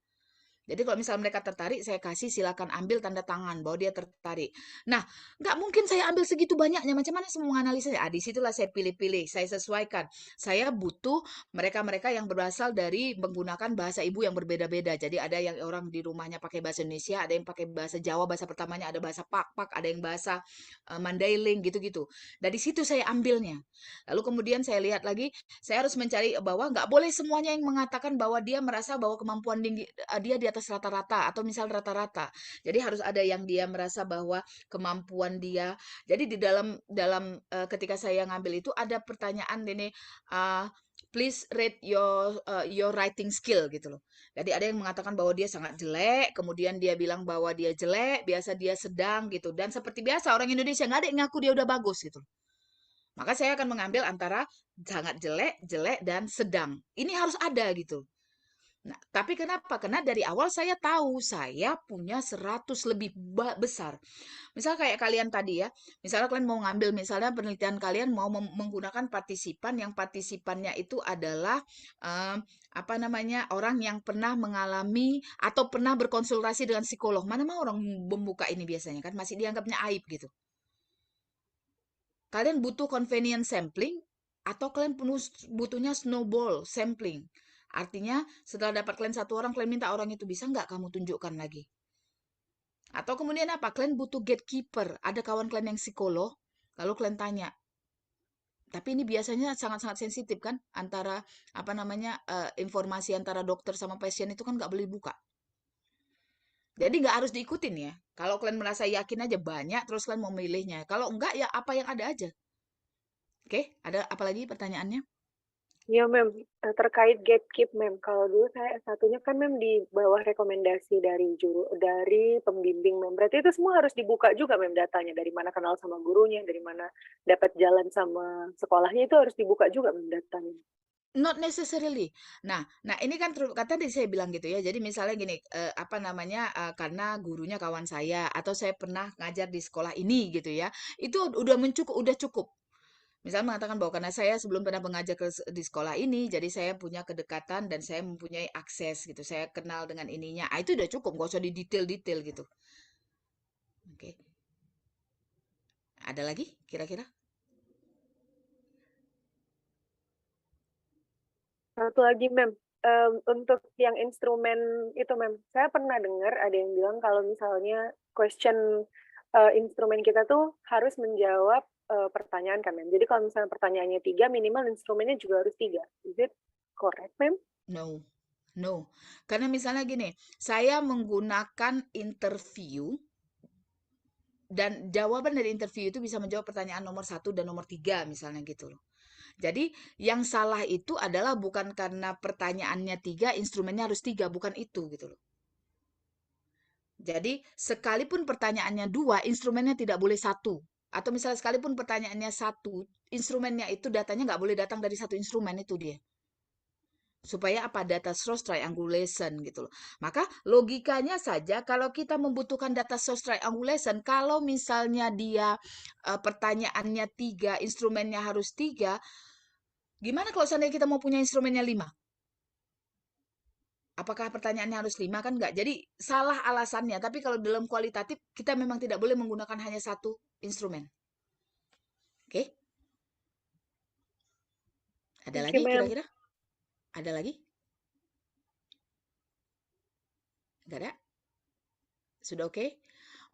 S1: Jadi kalau misalnya mereka tertarik, saya kasih silakan ambil tanda tangan bahwa dia tertarik. Nah, nggak mungkin saya ambil segitu banyaknya. Macam mana semua menganalisanya? Disitulah saya pilih-pilih, saya sesuaikan. Saya butuh mereka-mereka yang berasal dari menggunakan bahasa ibu yang berbeda-beda. Jadi ada yang orang di rumahnya pakai bahasa Indonesia, ada yang pakai bahasa Jawa, bahasa pertamanya ada bahasa Pak-Pak, ada yang bahasa Mandailing gitu-gitu. Dari situ saya ambilnya. Lalu kemudian saya lihat lagi, saya harus mencari bahwa nggak boleh semuanya yang mengatakan bahwa dia merasa bahwa kemampuan dia di atas rata-rata atau misal rata-rata. Jadi harus ada yang dia merasa bahwa kemampuan dia. Jadi di dalam dalam ketika saya ngambil itu ada pertanyaan ini, uh, please rate your writing skill gitu loh. Jadi ada yang mengatakan bahwa dia sangat jelek, kemudian dia bilang bahwa dia jelek, biasa dia sedang gitu. Dan seperti biasa orang Indonesia nggak ada yang ngaku dia udah bagus gitu. Maka saya akan mengambil antara sangat jelek, jelek, dan sedang. Ini harus ada gitu. Nah, tapi kenapa? Karena dari awal saya tahu saya punya 100 lebih besar. Misal kayak kalian tadi ya, misalnya kalian mau ngambil, misalnya penelitian kalian mau menggunakan partisipan yang partisipannya itu adalah em, apa namanya orang yang pernah mengalami atau pernah berkonsultasi dengan psikolog. Mana mau orang membuka ini biasanya kan masih dianggapnya aib gitu. Kalian butuh convenience sampling atau kalian butuhnya snowball sampling. Artinya setelah dapat kalian satu orang, kalian minta orang itu bisa nggak kamu tunjukkan lagi. Atau kemudian apa? Kalian butuh gatekeeper. Ada kawan kalian yang psikolog, lalu kalian tanya, Tapi ini biasanya sangat-sangat sensitif kan, antara apa namanya, informasi antara dokter sama pasien itu kan nggak boleh buka. Jadi nggak harus diikutin ya. Kalau kalian merasa yakin aja banyak, terus kalian mau milihnya. Kalau enggak ya apa yang ada aja. Oke, ada apa lagi pertanyaannya?
S2: Iya, Mem. Terkait gatekeep, Mem. Kalau dulu saya S1-nya kan, Mem, di bawah rekomendasi dari pembimbing, Mem. Berarti itu semua harus dibuka juga, Mem, datanya. Dari mana kenal sama gurunya, dari mana dapat jalan sama sekolahnya, itu harus dibuka juga, Mem, datanya.
S1: Not necessarily. Nah ini kan kata tadi saya bilang gitu ya. Jadi misalnya gini, apa namanya, karena gurunya kawan saya atau saya pernah ngajar di sekolah ini gitu ya. Itu udah cukup. Misalnya mengatakan bahwa karena saya sebelum pernah mengajar di sekolah ini, jadi saya punya kedekatan dan saya mempunyai akses gitu. Saya kenal dengan ininya. Ah, itu udah cukup, nggak usah di detail-detail gitu. Oke. Ada lagi kira-kira?
S2: Satu lagi, Mem. Untuk yang instrumen itu, Mem. Saya pernah dengar ada yang bilang kalau misalnya instrumen kita tuh harus menjawab pertanyaan kan, Mem. Jadi kalau misalnya pertanyaannya 3, minimal instrumennya juga harus 3. Is it correct, Mem?
S1: No. No. Karena misalnya gini, saya menggunakan interview dan jawaban dari interview itu bisa menjawab pertanyaan nomor 1 dan nomor 3 misalnya gitu loh. Jadi yang salah itu adalah bukan karena pertanyaannya 3, instrumennya harus 3, bukan itu gitu loh. Jadi sekalipun pertanyaannya 2, instrumennya tidak boleh 1. Atau misalnya sekalipun pertanyaannya 1, instrumennya itu datanya nggak boleh datang dari satu instrumen itu dia. Supaya apa? Data source triangulation gitu loh. Maka logikanya saja kalau kita membutuhkan data source triangulation, kalau misalnya dia pertanyaannya 3, instrumennya harus 3, gimana kalau seandainya kita mau punya instrumennya 5? Apakah pertanyaannya harus 5? Kan enggak. Jadi salah alasannya. Tapi kalau dalam kualitatif, kita memang tidak boleh menggunakan hanya satu instrumen. Oke? Ada
S2: Thank you,
S1: lagi
S2: Mem.
S1: kira-kira? Ada lagi? Enggak ada? Sudah oke?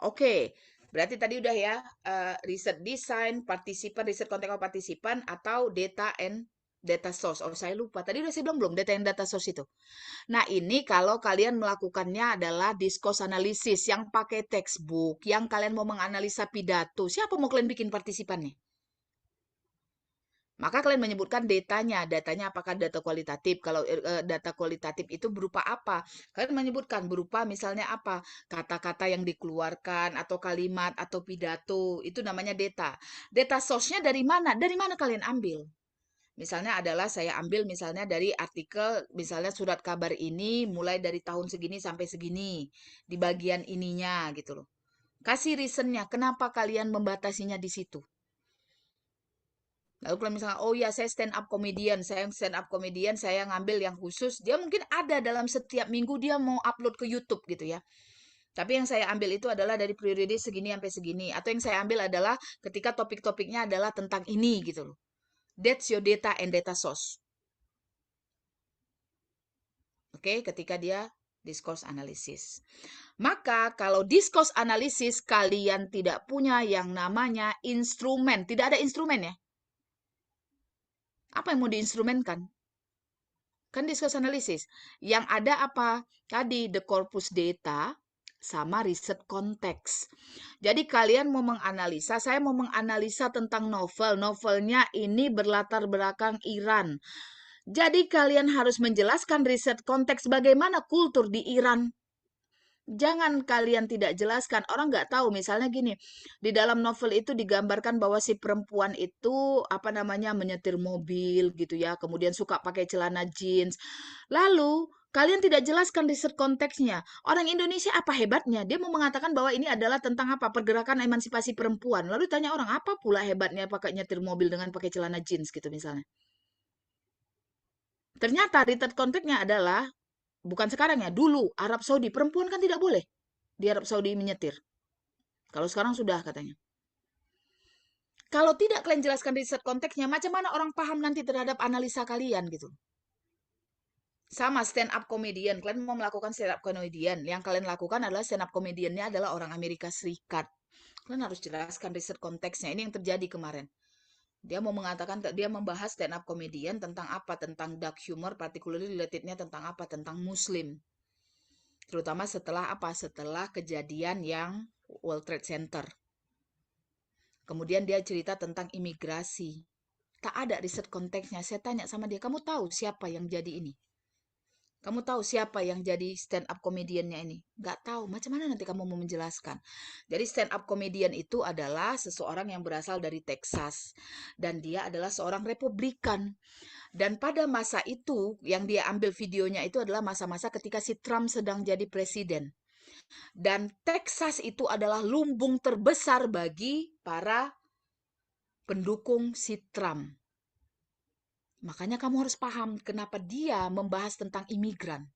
S1: Oke. Berarti tadi udah ya, riset design, partisipan, riset konten partisipan, atau data and data source. Oh, saya lupa. Tadi udah saya bilang belum, data and data source itu. Nah, ini kalau kalian melakukannya adalah discourse analysis yang pakai textbook, yang kalian mau menganalisa pidato. Siapa mau kalian bikin partisipannya? Maka kalian menyebutkan datanya. Datanya apakah data kualitatif? Kalau data kualitatif itu berupa apa? Kalian menyebutkan berupa misalnya apa? Kata-kata yang dikeluarkan atau kalimat atau pidato. Itu namanya data. Data source-nya dari mana? Dari mana kalian ambil? Misalnya adalah saya ambil misalnya dari artikel, misalnya surat kabar ini mulai dari tahun segini sampai segini. Di bagian ininya gitu loh. Kasih reasonnya, kenapa kalian membatasinya di situ? Lalu kalau misalnya, oh ya saya stand up comedian, saya ngambil yang khusus, dia mungkin ada dalam setiap minggu dia mau upload ke YouTube gitu ya. Tapi yang saya ambil itu adalah dari periode segini sampai segini. Atau yang saya ambil adalah ketika topik-topiknya adalah tentang ini gitu loh. That's your data and data source. Oke, ketika dia discourse analysis. Maka kalau discourse analysis kalian tidak punya yang namanya instrumen, tidak ada instrumen ya. Apa yang mau diinstrumenkan? Kan discourse analysis. Yang ada apa? Tadi the corpus data sama riset konteks. Jadi kalian mau menganalisa, saya mau menganalisa tentang novel. Novelnya ini berlatar belakang Iran. Jadi kalian harus menjelaskan riset konteks bagaimana kultur di Iran. Jangan kalian tidak jelaskan. Orang nggak tahu. Misalnya gini, di dalam novel itu digambarkan bahwa si perempuan itu apa namanya menyetir mobil gitu ya. Kemudian suka pakai celana jeans. Lalu kalian tidak jelaskan riset konteksnya. Orang Indonesia apa hebatnya? Dia mau mengatakan bahwa ini adalah tentang apa? Pergerakan emansipasi perempuan. Lalu tanya orang apa pula hebatnya pakai nyetir mobil dengan pakai celana jeans gitu misalnya. Ternyata riset konteksnya adalah bukan sekarang ya, dulu Arab Saudi perempuan kan tidak boleh di Arab Saudi menyetir. Kalau sekarang sudah katanya. Kalau tidak kalian jelaskan riset konteksnya, macam mana orang paham nanti terhadap analisa kalian gitu. Sama stand up comedian, kalian mau melakukan stand up comedian, yang kalian lakukan adalah stand up comediannya adalah orang Amerika Serikat. Kalian harus jelaskan riset konteksnya. Ini yang terjadi kemarin. Dia mau mengatakan, dia membahas stand up comedian tentang apa? Tentang dark humor, particularly relatednya tentang apa? Tentang Muslim. Terutama setelah apa? Setelah kejadian yang World Trade Center. Kemudian dia cerita tentang imigrasi. Tak ada riset konteksnya. Saya tanya sama dia, kamu tahu siapa yang jadi ini? Kamu tahu siapa yang jadi stand up comedian-nya ini? Nggak tahu. Macam mana nanti kamu mau menjelaskan? Jadi stand up comedian itu adalah seseorang yang berasal dari Texas. Dan dia adalah seorang Republikan. Dan pada masa itu, yang dia ambil videonya itu adalah masa-masa ketika si Trump sedang jadi presiden. Dan Texas itu adalah lumbung terbesar bagi para pendukung si Trump. Makanya kamu harus paham kenapa dia membahas tentang imigran.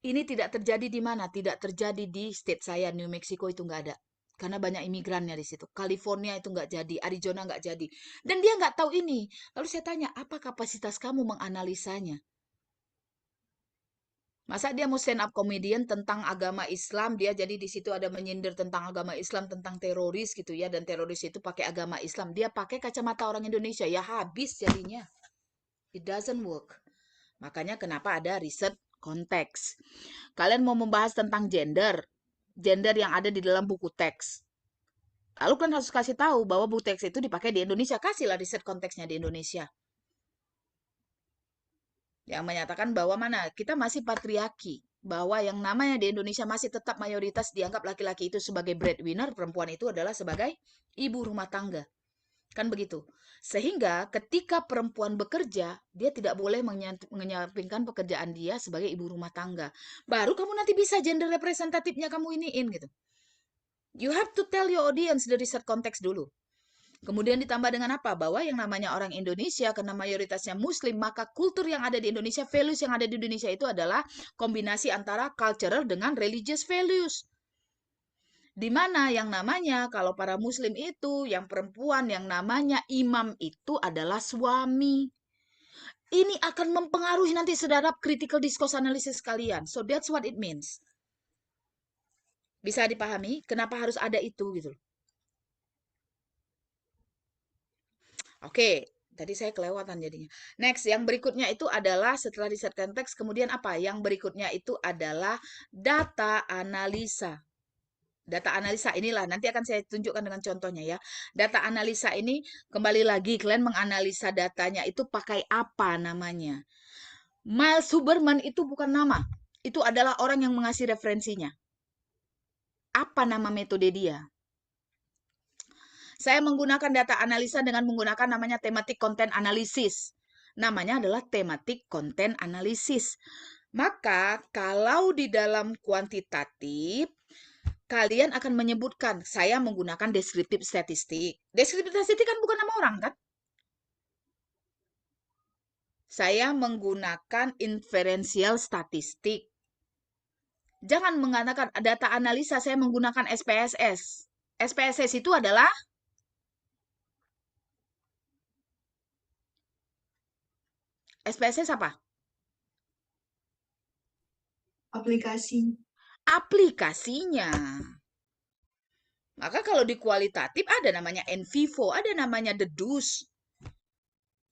S1: Ini tidak terjadi di mana? Tidak terjadi di state saya, New Mexico itu nggak ada. Karena banyak imigrannya di situ. California itu nggak jadi, Arizona nggak jadi. Dan dia nggak tahu ini. Lalu saya tanya, apa kapasitas kamu menganalisanya? Masa dia mau stand up comedian tentang agama Islam, dia jadi di situ ada menyindir tentang agama Islam, tentang teroris gitu ya, dan teroris itu pakai agama Islam. Dia pakai kacamata orang Indonesia, ya habis jadinya. It doesn't work. Makanya kenapa ada riset konteks. Kalian mau membahas tentang gender, gender yang ada di dalam buku teks. Lalu kan harus kasih tahu bahwa buku teks itu dipakai di Indonesia. Kasihlah riset konteksnya di Indonesia. Yang menyatakan bahwa mana kita masih patriarki, bahwa yang namanya di Indonesia masih tetap mayoritas dianggap laki-laki itu sebagai breadwinner, perempuan itu adalah sebagai ibu rumah tangga. Kan begitu. Sehingga ketika perempuan bekerja, dia tidak boleh menyampingkan pekerjaan dia sebagai ibu rumah tangga. Baru kamu nanti bisa gender representatifnya kamu iniin gitu. You have to tell your audience the research konteks dulu. Kemudian ditambah dengan apa? Bahwa yang namanya orang Indonesia, karena mayoritasnya Muslim, maka kultur yang ada di Indonesia, values yang ada di Indonesia itu adalah kombinasi antara cultural dengan religious values. Di mana yang namanya kalau para Muslim itu, yang perempuan, yang namanya imam itu adalah suami. Ini akan mempengaruhi nanti sedarap critical discourse analysis kalian. So that's what it means. Bisa dipahami kenapa harus ada itu gitu. Oke, tadi saya kelewatan jadinya. Next, yang berikutnya itu adalah setelah riset konteks, kemudian apa? Yang berikutnya itu adalah data analisa. Data analisa inilah, nanti akan saya tunjukkan dengan contohnya ya. Data analisa ini, kembali lagi, kalian menganalisa datanya itu pakai apa namanya. Miles Huberman itu bukan nama. Itu adalah orang yang mengasih referensinya. Apa nama metode dia? Saya menggunakan data analisa dengan menggunakan namanya thematic content analysis. Namanya adalah thematic content analysis. Maka kalau di dalam kuantitatif, kalian akan menyebutkan, saya menggunakan deskriptif statistik. Deskriptif statistik kan bukan nama orang kan? Saya menggunakan inferential statistik. Jangan mengatakan data analisa saya menggunakan SPSS. SPSS itu adalah SPSS apa?
S4: Aplikasi.
S1: Aplikasinya. Maka kalau di kualitatif ada namanya NVivo, ada namanya Dedus.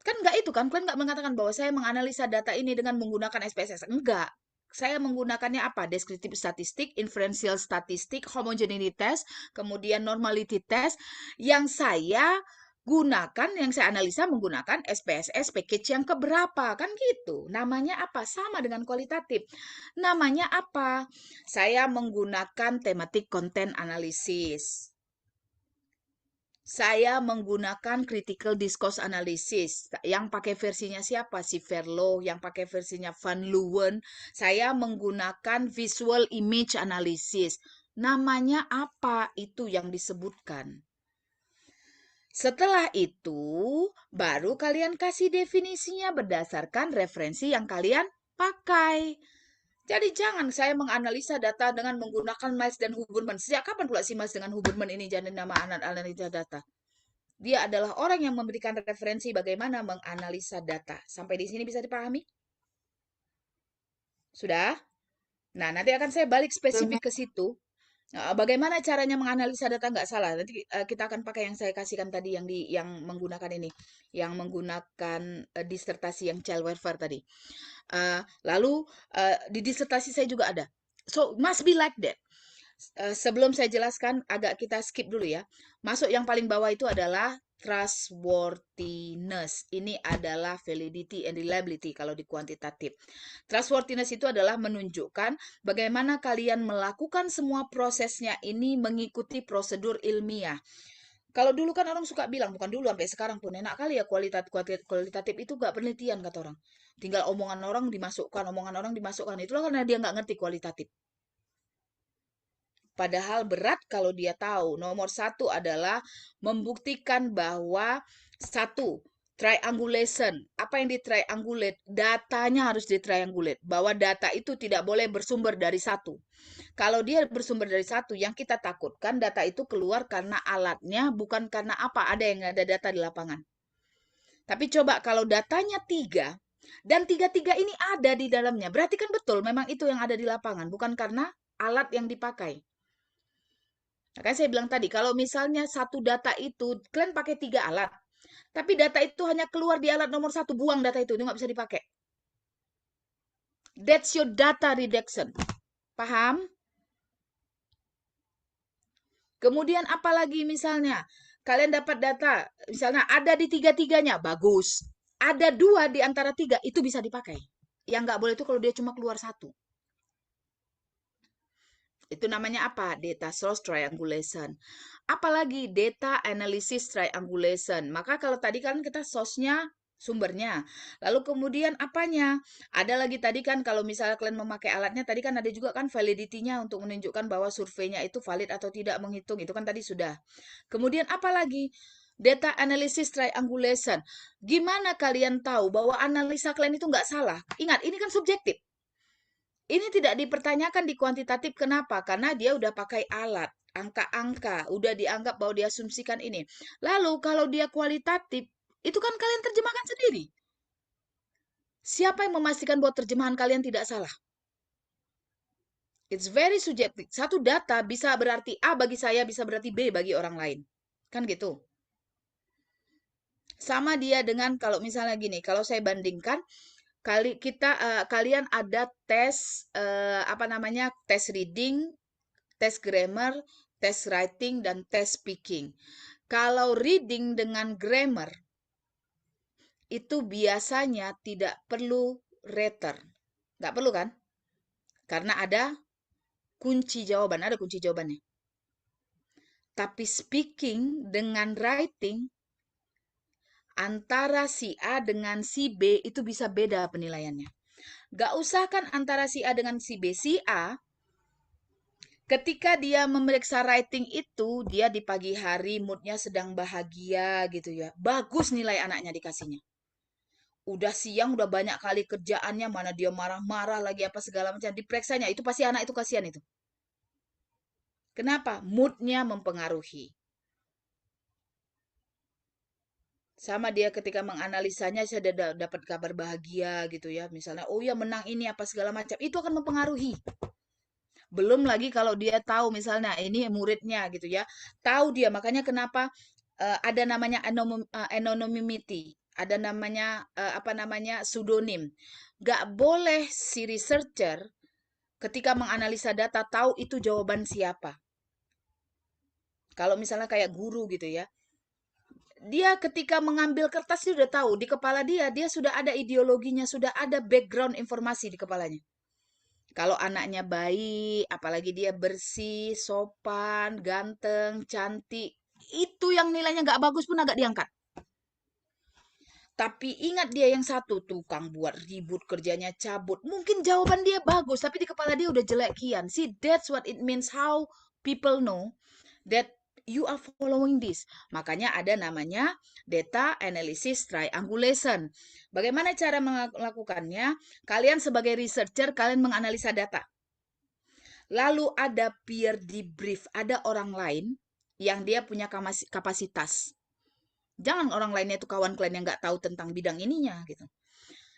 S1: Kan enggak itu kan, kalian enggak mengatakan bahwa saya menganalisa data ini dengan menggunakan SPSS. Enggak. Saya menggunakannya apa? Deskriptif statistik, inferential statistik, homogeneity test, kemudian normality test. Yang saya gunakan, yang saya analisa menggunakan SPSS package yang keberapa. Kan gitu. Namanya apa? Sama dengan kualitatif. Namanya apa? Saya menggunakan thematic content analysis. Saya menggunakan critical discourse analysis. Yang pakai versinya siapa? Si Verloh, yang pakai versinya Van Leeuwen. Saya menggunakan visual image analysis. Namanya apa? Itu yang disebutkan. Setelah itu, baru kalian kasih definisinya berdasarkan referensi yang kalian pakai. Jadi jangan saya menganalisa data dengan menggunakan Miles dan Huberman. Sejak kapan pula si Miles dengan Huberman ini jadi nama analisa data? Dia adalah orang yang memberikan referensi bagaimana menganalisa data. Sampai di sini bisa dipahami? Sudah? Nah, nanti akan saya balik spesifik ke situ. Bagaimana caranya menganalisa data nggak salah? Nanti kita akan pakai yang saya kasihkan tadi yang menggunakan ini, yang menggunakan disertasi yang child welfare tadi. Lalu di disertasi saya juga ada. So must be like that. Sebelum saya jelaskan, agak kita skip dulu ya. Masuk yang paling bawah itu adalah trustworthiness. Ini adalah validity and reliability kalau di kuantitatif. Trustworthiness itu adalah menunjukkan bagaimana kalian melakukan semua prosesnya ini mengikuti prosedur ilmiah. Kalau dulu kan orang suka bilang, bukan dulu sampai sekarang pun enak kali ya kualitatif itu gak penelitian kata orang. Tinggal omongan orang dimasukkan. Itulah karena dia nggak ngerti kualitatif. Padahal berat kalau dia tahu. Nomor satu adalah membuktikan bahwa satu, triangulation. Apa yang di-triangulate? Datanya harus di-triangulate. Bahwa data itu tidak boleh bersumber dari satu. Kalau dia bersumber dari satu, yang kita takutkan data itu keluar karena alatnya, bukan karena apa. Ada yang ada data di lapangan. Tapi coba kalau datanya 3, dan 3-3 ini ada di dalamnya. Berarti kan betul, memang itu yang ada di lapangan. Bukan karena alat yang dipakai. Makanya saya bilang tadi, kalau misalnya satu data itu, kalian pakai 3 alat. Tapi data itu hanya keluar di alat nomor 1, buang data itu nggak bisa dipakai. That's your data reduction. Paham? Kemudian apalagi misalnya, kalian dapat data, misalnya ada di 3-3-nya, bagus. Ada 2 di antara 3, itu bisa dipakai. Yang nggak boleh itu kalau dia cuma keluar 1. Itu namanya apa? Data source triangulation. Apalagi data analysis triangulation. Maka kalau tadi kan kita source-nya, sumbernya. Lalu kemudian apanya? Ada lagi tadi kan kalau misalnya kalian memakai alatnya, tadi kan ada juga kan validity-nya untuk menunjukkan bahwa surveinya itu valid atau tidak menghitung. Itu kan tadi sudah. Kemudian apa lagi? Data analysis triangulation. Gimana kalian tahu bahwa analisa kalian itu nggak salah? Ingat, ini kan subjektif. Ini tidak dipertanyakan di kuantitatif. Kenapa? Karena dia udah pakai alat, angka-angka, udah dianggap bahwa diasumsikan ini. Lalu kalau dia kualitatif, itu kan kalian terjemahkan sendiri. Siapa yang memastikan bahwa terjemahan kalian tidak salah? It's very subjective. Satu data bisa berarti A bagi saya, bisa berarti B bagi orang lain. Kan gitu. Sama dia dengan kalau misalnya gini, kalau saya bandingkan, kalian ada tes apa namanya? Tes reading, tes grammar, tes writing, dan tes speaking. Kalau reading dengan grammar, itu biasanya tidak perlu writer. Nggak perlu kan? Karena ada kunci jawaban, ada kunci jawabannya. Tapi speaking dengan writing, antara si A dengan si B itu bisa beda penilaiannya. Nggak usah kan antara si A dengan si B. Si A, ketika dia memeriksa writing itu, dia di pagi hari moodnya sedang bahagia gitu ya. Bagus nilai anaknya dikasihnya. Udah siang, udah banyak kali kerjaannya, mana dia marah-marah lagi apa segala macam. Diperiksanya, itu pasti anak itu kasihan itu. Kenapa? Moodnya mempengaruhi. Sama dia ketika menganalisanya, saya dapat kabar bahagia gitu ya. Misalnya, oh ya menang ini apa segala macam. Itu akan mempengaruhi. Belum lagi kalau dia tahu misalnya ini muridnya gitu ya. Tahu dia, makanya kenapa ada namanya anonymity, ada namanya apa namanya pseudonym. Gak boleh si researcher ketika menganalisa data tahu itu jawaban siapa. Kalau misalnya kayak guru gitu ya. Dia ketika mengambil kertas dia sudah tahu di kepala dia sudah ada ideologinya, sudah ada background informasi di kepalanya. Kalau anaknya baik, apalagi dia bersih, sopan, ganteng, cantik, itu yang nilainya nggak bagus pun agak diangkat. Tapi ingat dia yang satu, tukang buat ribut, kerjanya cabut. Mungkin jawaban dia bagus, tapi di kepala dia udah jelek kian. See, that's what it means, how people know that you are following this. Makanya ada namanya data analysis triangulation. Bagaimana cara melakukannya? Kalian sebagai researcher, kalian menganalisa data. Lalu ada peer debrief, ada orang lain yang dia punya kapasitas. Jangan orang lainnya itu kawan kalian yang nggak tahu tentang bidang ininya gitu.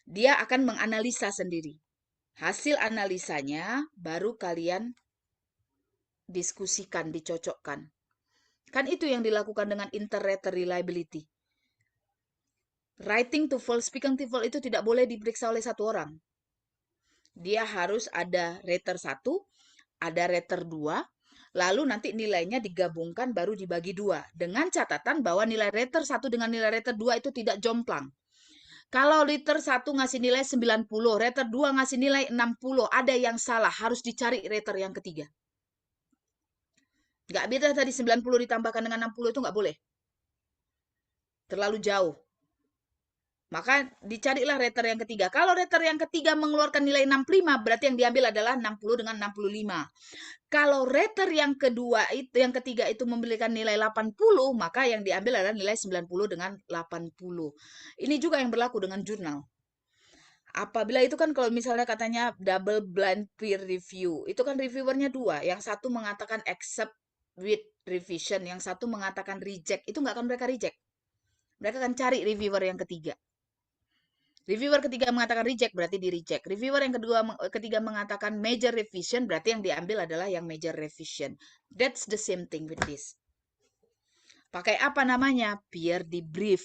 S1: Dia akan menganalisa sendiri. Hasil analisanya baru kalian didiskusikan, dicocokkan. Kan itu yang dilakukan dengan inter-rater reliability. Writing TOEFL, speaking TOEFL itu tidak boleh diperiksa oleh satu orang. Dia harus ada rater 1, ada rater 2, lalu nanti nilainya digabungkan baru dibagi 2. Dengan catatan bahwa nilai rater 1 dengan nilai rater 2 itu tidak jomplang. Kalau rater 1 ngasih nilai 90, rater 2 ngasih nilai 60, ada yang salah, harus dicari rater yang ketiga. Nggak beda tadi 90 ditambahkan dengan 60 itu nggak boleh. Terlalu jauh. Maka dicarilah rater yang ketiga. Kalau rater yang ketiga mengeluarkan nilai 65, berarti yang diambil adalah 60 dengan 65. Kalau rater yang kedua itu, yang ketiga itu memberikan nilai 80, maka yang diambil adalah nilai 90 dengan 80. Ini juga yang berlaku dengan jurnal. Apabila itu kan kalau misalnya katanya double blind peer review, itu kan reviewernya 2. Yang satu mengatakan accept with revision, yang satu mengatakan reject. Itu nggak akan mereka reject. Mereka akan cari reviewer yang ketiga. Reviewer ketiga mengatakan reject, berarti di reject. Reviewer yang ketiga mengatakan major revision, berarti yang diambil adalah yang major revision. That's the same thing with this. Pakai apa namanya? Peer debrief.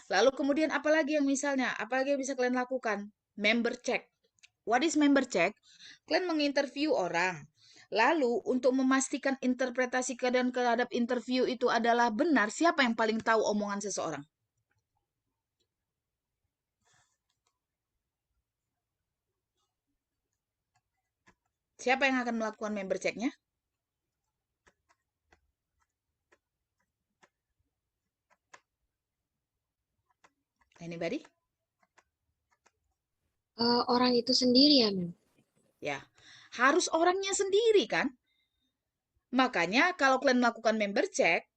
S1: Lalu kemudian apalagi yang misalnya, apalagi yang bisa kalian lakukan? Member check. What is member check? Kalian menginterview orang. Lalu untuk memastikan interpretasi kalian terhadap interview itu adalah benar, siapa yang paling tahu omongan seseorang? Siapa yang akan melakukan member check-nya? Anybody?
S5: Orang itu sendiri ya, Mem?
S1: Ya, harus orangnya sendiri kan? Makanya kalau kalian melakukan member check,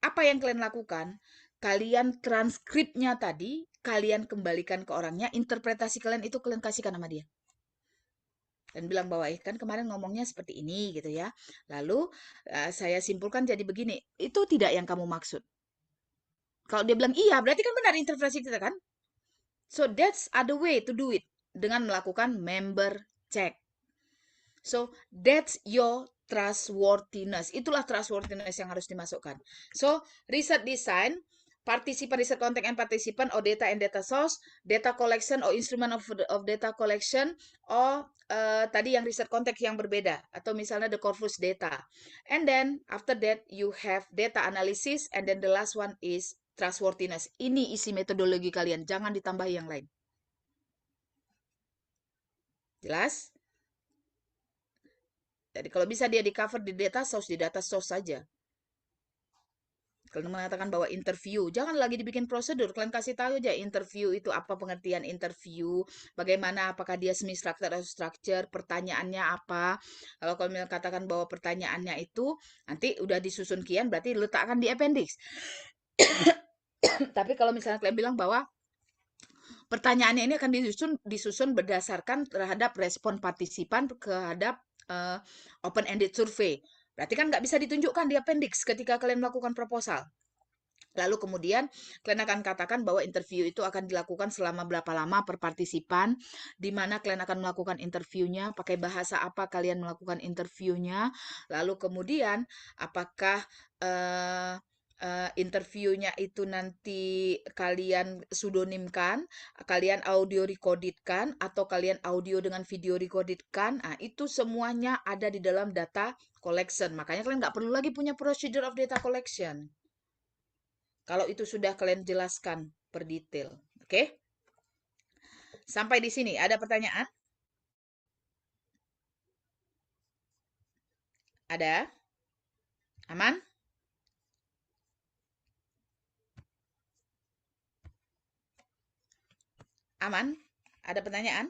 S1: apa yang kalian lakukan? Kalian transkripnya tadi, kalian kembalikan ke orangnya, interpretasi kalian itu kalian kasihkan sama dia. Dan bilang bahwa kan kemarin ngomongnya seperti ini gitu ya. Lalu saya simpulkan jadi begini, itu tidak yang kamu maksud. Kalau dia bilang iya, berarti kan benar interpretasi kita kan? So that's other way to do it, dengan melakukan member check. So that's your trustworthiness. Itulah trustworthiness yang harus dimasukkan. So research design, participant, research content and participant, or data and data source, data collection or instrument of data collection, or tadi yang research context yang berbeda, atau misalnya the Corpus data. And then after that you have data analysis, and then the last one is trustworthiness. Ini isi metodologi kalian, jangan ditambah yang lain. Jelas? Jadi kalau bisa dia di cover di data source saja. Kalian mengatakan bahwa interview, jangan lagi dibikin prosedur. Kalian kasih tahu aja interview itu apa, pengertian interview, bagaimana, apakah dia semi-structure atau structure, pertanyaannya apa. Kalau kalian katakan bahwa pertanyaannya itu nanti udah disusun kian, berarti diletakkan di appendix. Tapi kalau misalnya kalian bilang bahwa pertanyaannya ini akan disusun berdasarkan terhadap respon partisipan terhadap open-ended survey. Berarti kan nggak bisa ditunjukkan di appendix ketika kalian melakukan proposal. Lalu kemudian kalian akan katakan bahwa interview itu akan dilakukan selama berapa lama per partisipan, di mana kalian akan melakukan interviewnya, pakai bahasa apa kalian melakukan interviewnya, lalu kemudian apakah interviewnya itu nanti kalian pseudonimkan, kalian audio recordedkan, atau kalian audio dengan video recordedkan. Nah, itu semuanya ada di dalam data collection. Makanya kalian nggak perlu lagi punya procedure of data collection. Kalau itu sudah kalian jelaskan per detail. Oke? Sampai di sini, ada pertanyaan? Ada? Aman? Aman? Ada pertanyaan?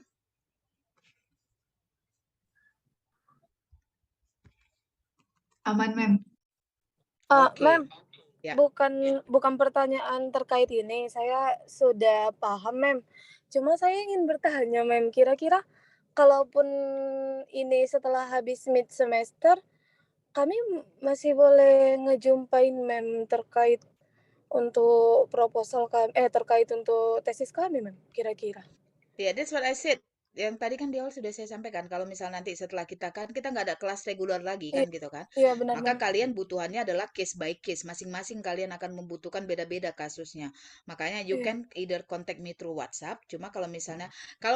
S4: Aman, Mem.
S1: Oke.
S3: Mem,
S1: Ya.
S3: bukan pertanyaan terkait ini. Saya sudah paham, Mem. Cuma saya ingin bertanya, Mem. Kira-kira kalaupun ini setelah habis mid semester, kami masih boleh ngejumpain, Mem, terkait untuk proposal kami, terkait untuk tesis kami, Mem, kira-kira.
S1: Yeah, that's what I said. yang tadi kan di awal sudah saya sampaikan, kalau misal nanti setelah kita nggak ada kelas reguler lagi
S3: Iya,
S1: kan gitu kan.
S3: iya benar
S1: Maka
S3: mem.
S1: kalian butuhannya adalah case by case. Masing-masing kalian akan membutuhkan beda-beda kasusnya. Makanya you
S3: Iya,
S1: can either contact me through WhatsApp. Cuma kalau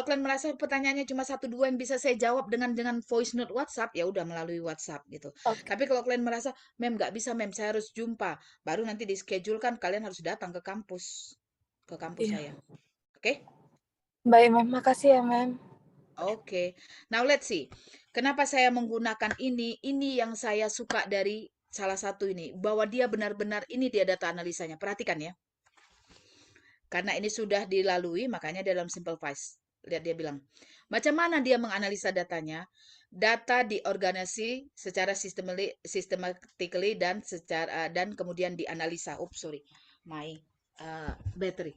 S1: kalian merasa pertanyaannya cuma satu dua yang bisa saya jawab dengan voice note WhatsApp, ya udah melalui WhatsApp gitu.
S3: oke.
S1: Tapi kalau kalian merasa, mem nggak bisa mem, saya harus jumpa, baru nanti di schedule kan kalian harus datang ke kampus
S3: Iya.
S1: saya. Oke?
S3: Baik mem, makasih ya mem.
S1: Oke. Now let's see. Kenapa saya menggunakan ini? Ini yang saya suka dari salah satu ini, bahwa dia benar-benar ini dia data analisanya. Perhatikan ya. Karena ini sudah dilalui, makanya dia dalam simple voice. Lihat dia bilang, macam mana dia menganalisa datanya? Data diorganisasi secara systematically dan kemudian dianalisa. Sorry, my battery.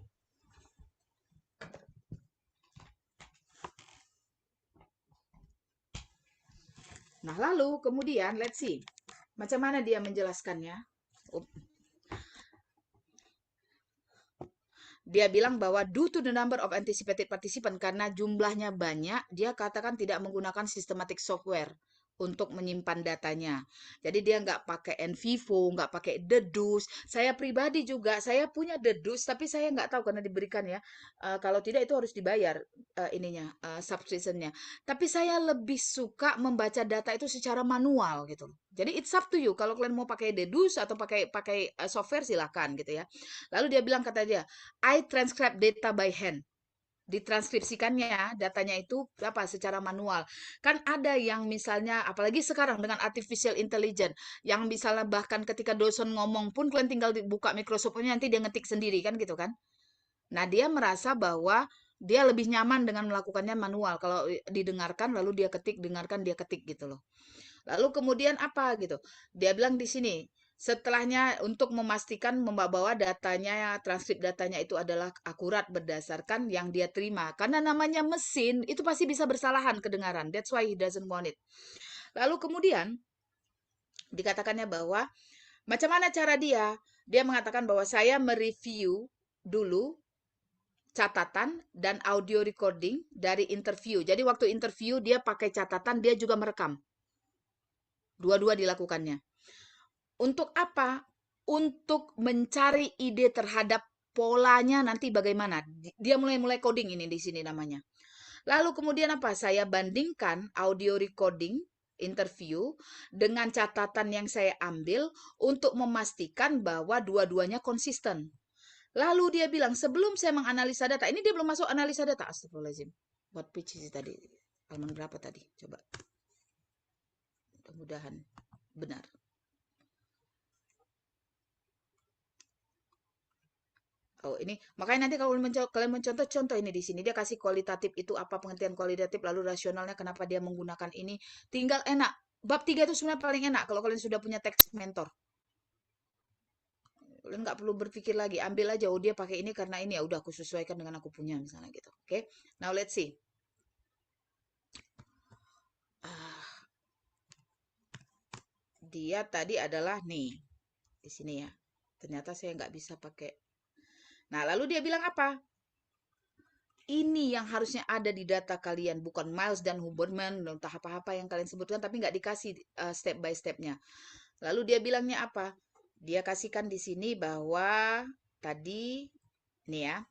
S1: Nah, lalu kemudian let's see. Macam mana dia menjelaskannya? Dia bilang bahwa due to the number of anticipated participant, karena jumlahnya banyak, dia katakan tidak menggunakan systematic software untuk menyimpan datanya. Jadi dia nggak pakai NVivo, nggak pakai Dedus. Saya pribadi juga, saya punya Dedus, tapi saya nggak tahu karena diberikan ya. Kalau tidak itu harus dibayar subscription-nya. Tapi saya lebih suka membaca data itu secara manual gitu. Jadi it's up to you. Kalau kalian mau pakai Dedus atau pakai software silakan gitu ya. Lalu dia bilang, kata dia, I transcribe data by hand. Ditranskripsikannya datanya itu secara manual. Kan ada yang misalnya apalagi sekarang dengan artificial intelligence yang misalnya bahkan ketika dosen ngomong pun kalian tinggal buka Microsoft-nya nanti dia ngetik sendiri kan gitu kan. Nah, dia merasa bahwa dia lebih nyaman dengan melakukannya manual. Kalau didengarkan lalu dia ketik, dengarkan dia ketik gitu loh. Lalu kemudian apa gitu? Dia bilang di sini, setelahnya untuk memastikan membawa datanya, transkrip datanya itu adalah akurat berdasarkan yang dia terima. Karena namanya mesin, itu pasti bisa bersalahan kedengaran. That's why he doesn't want it. Lalu kemudian dikatakannya bahwa macam mana cara dia? Dia mengatakan bahwa saya mereview dulu catatan dan audio recording dari interview. Jadi waktu interview dia pakai catatan, dia juga merekam. Dua-dua dilakukannya. Untuk apa? Untuk mencari ide terhadap polanya nanti bagaimana. Dia mulai coding ini di sini namanya. Lalu kemudian apa? Saya bandingkan audio recording interview dengan catatan yang saya ambil untuk memastikan bahwa dua-duanya konsisten. Lalu dia bilang, sebelum saya menganalisa data, ini dia belum masuk analisa data. Astagfirullahaladzim. What page sih tadi? Halaman berapa tadi? Coba. Mudah-mudahan benar. Oh, ini makanya nanti kalau kalian mencontoh contoh ini di sini dia kasih kualitatif itu apa pengertian kualitatif lalu rasionalnya kenapa dia menggunakan ini. Tinggal enak. Bab 3 itu sebenarnya paling enak kalau kalian sudah punya teks mentor. Kalian nggak perlu berpikir lagi, ambil aja oh dia pakai ini karena ini ya udah aku sesuaikan dengan aku punya misalnya gitu. Oke. Now let's see. Dia tadi adalah nih di sini ya. Ternyata saya nggak bisa pakai. Nah, lalu dia bilang apa? Ini yang harusnya ada di data kalian, bukan Miles dan Huberman, entah apa-apa yang kalian sebutkan, tapi nggak dikasih step by step-nya. Lalu dia bilangnya apa? Dia kasihkan di sini bahwa tadi, nih ya,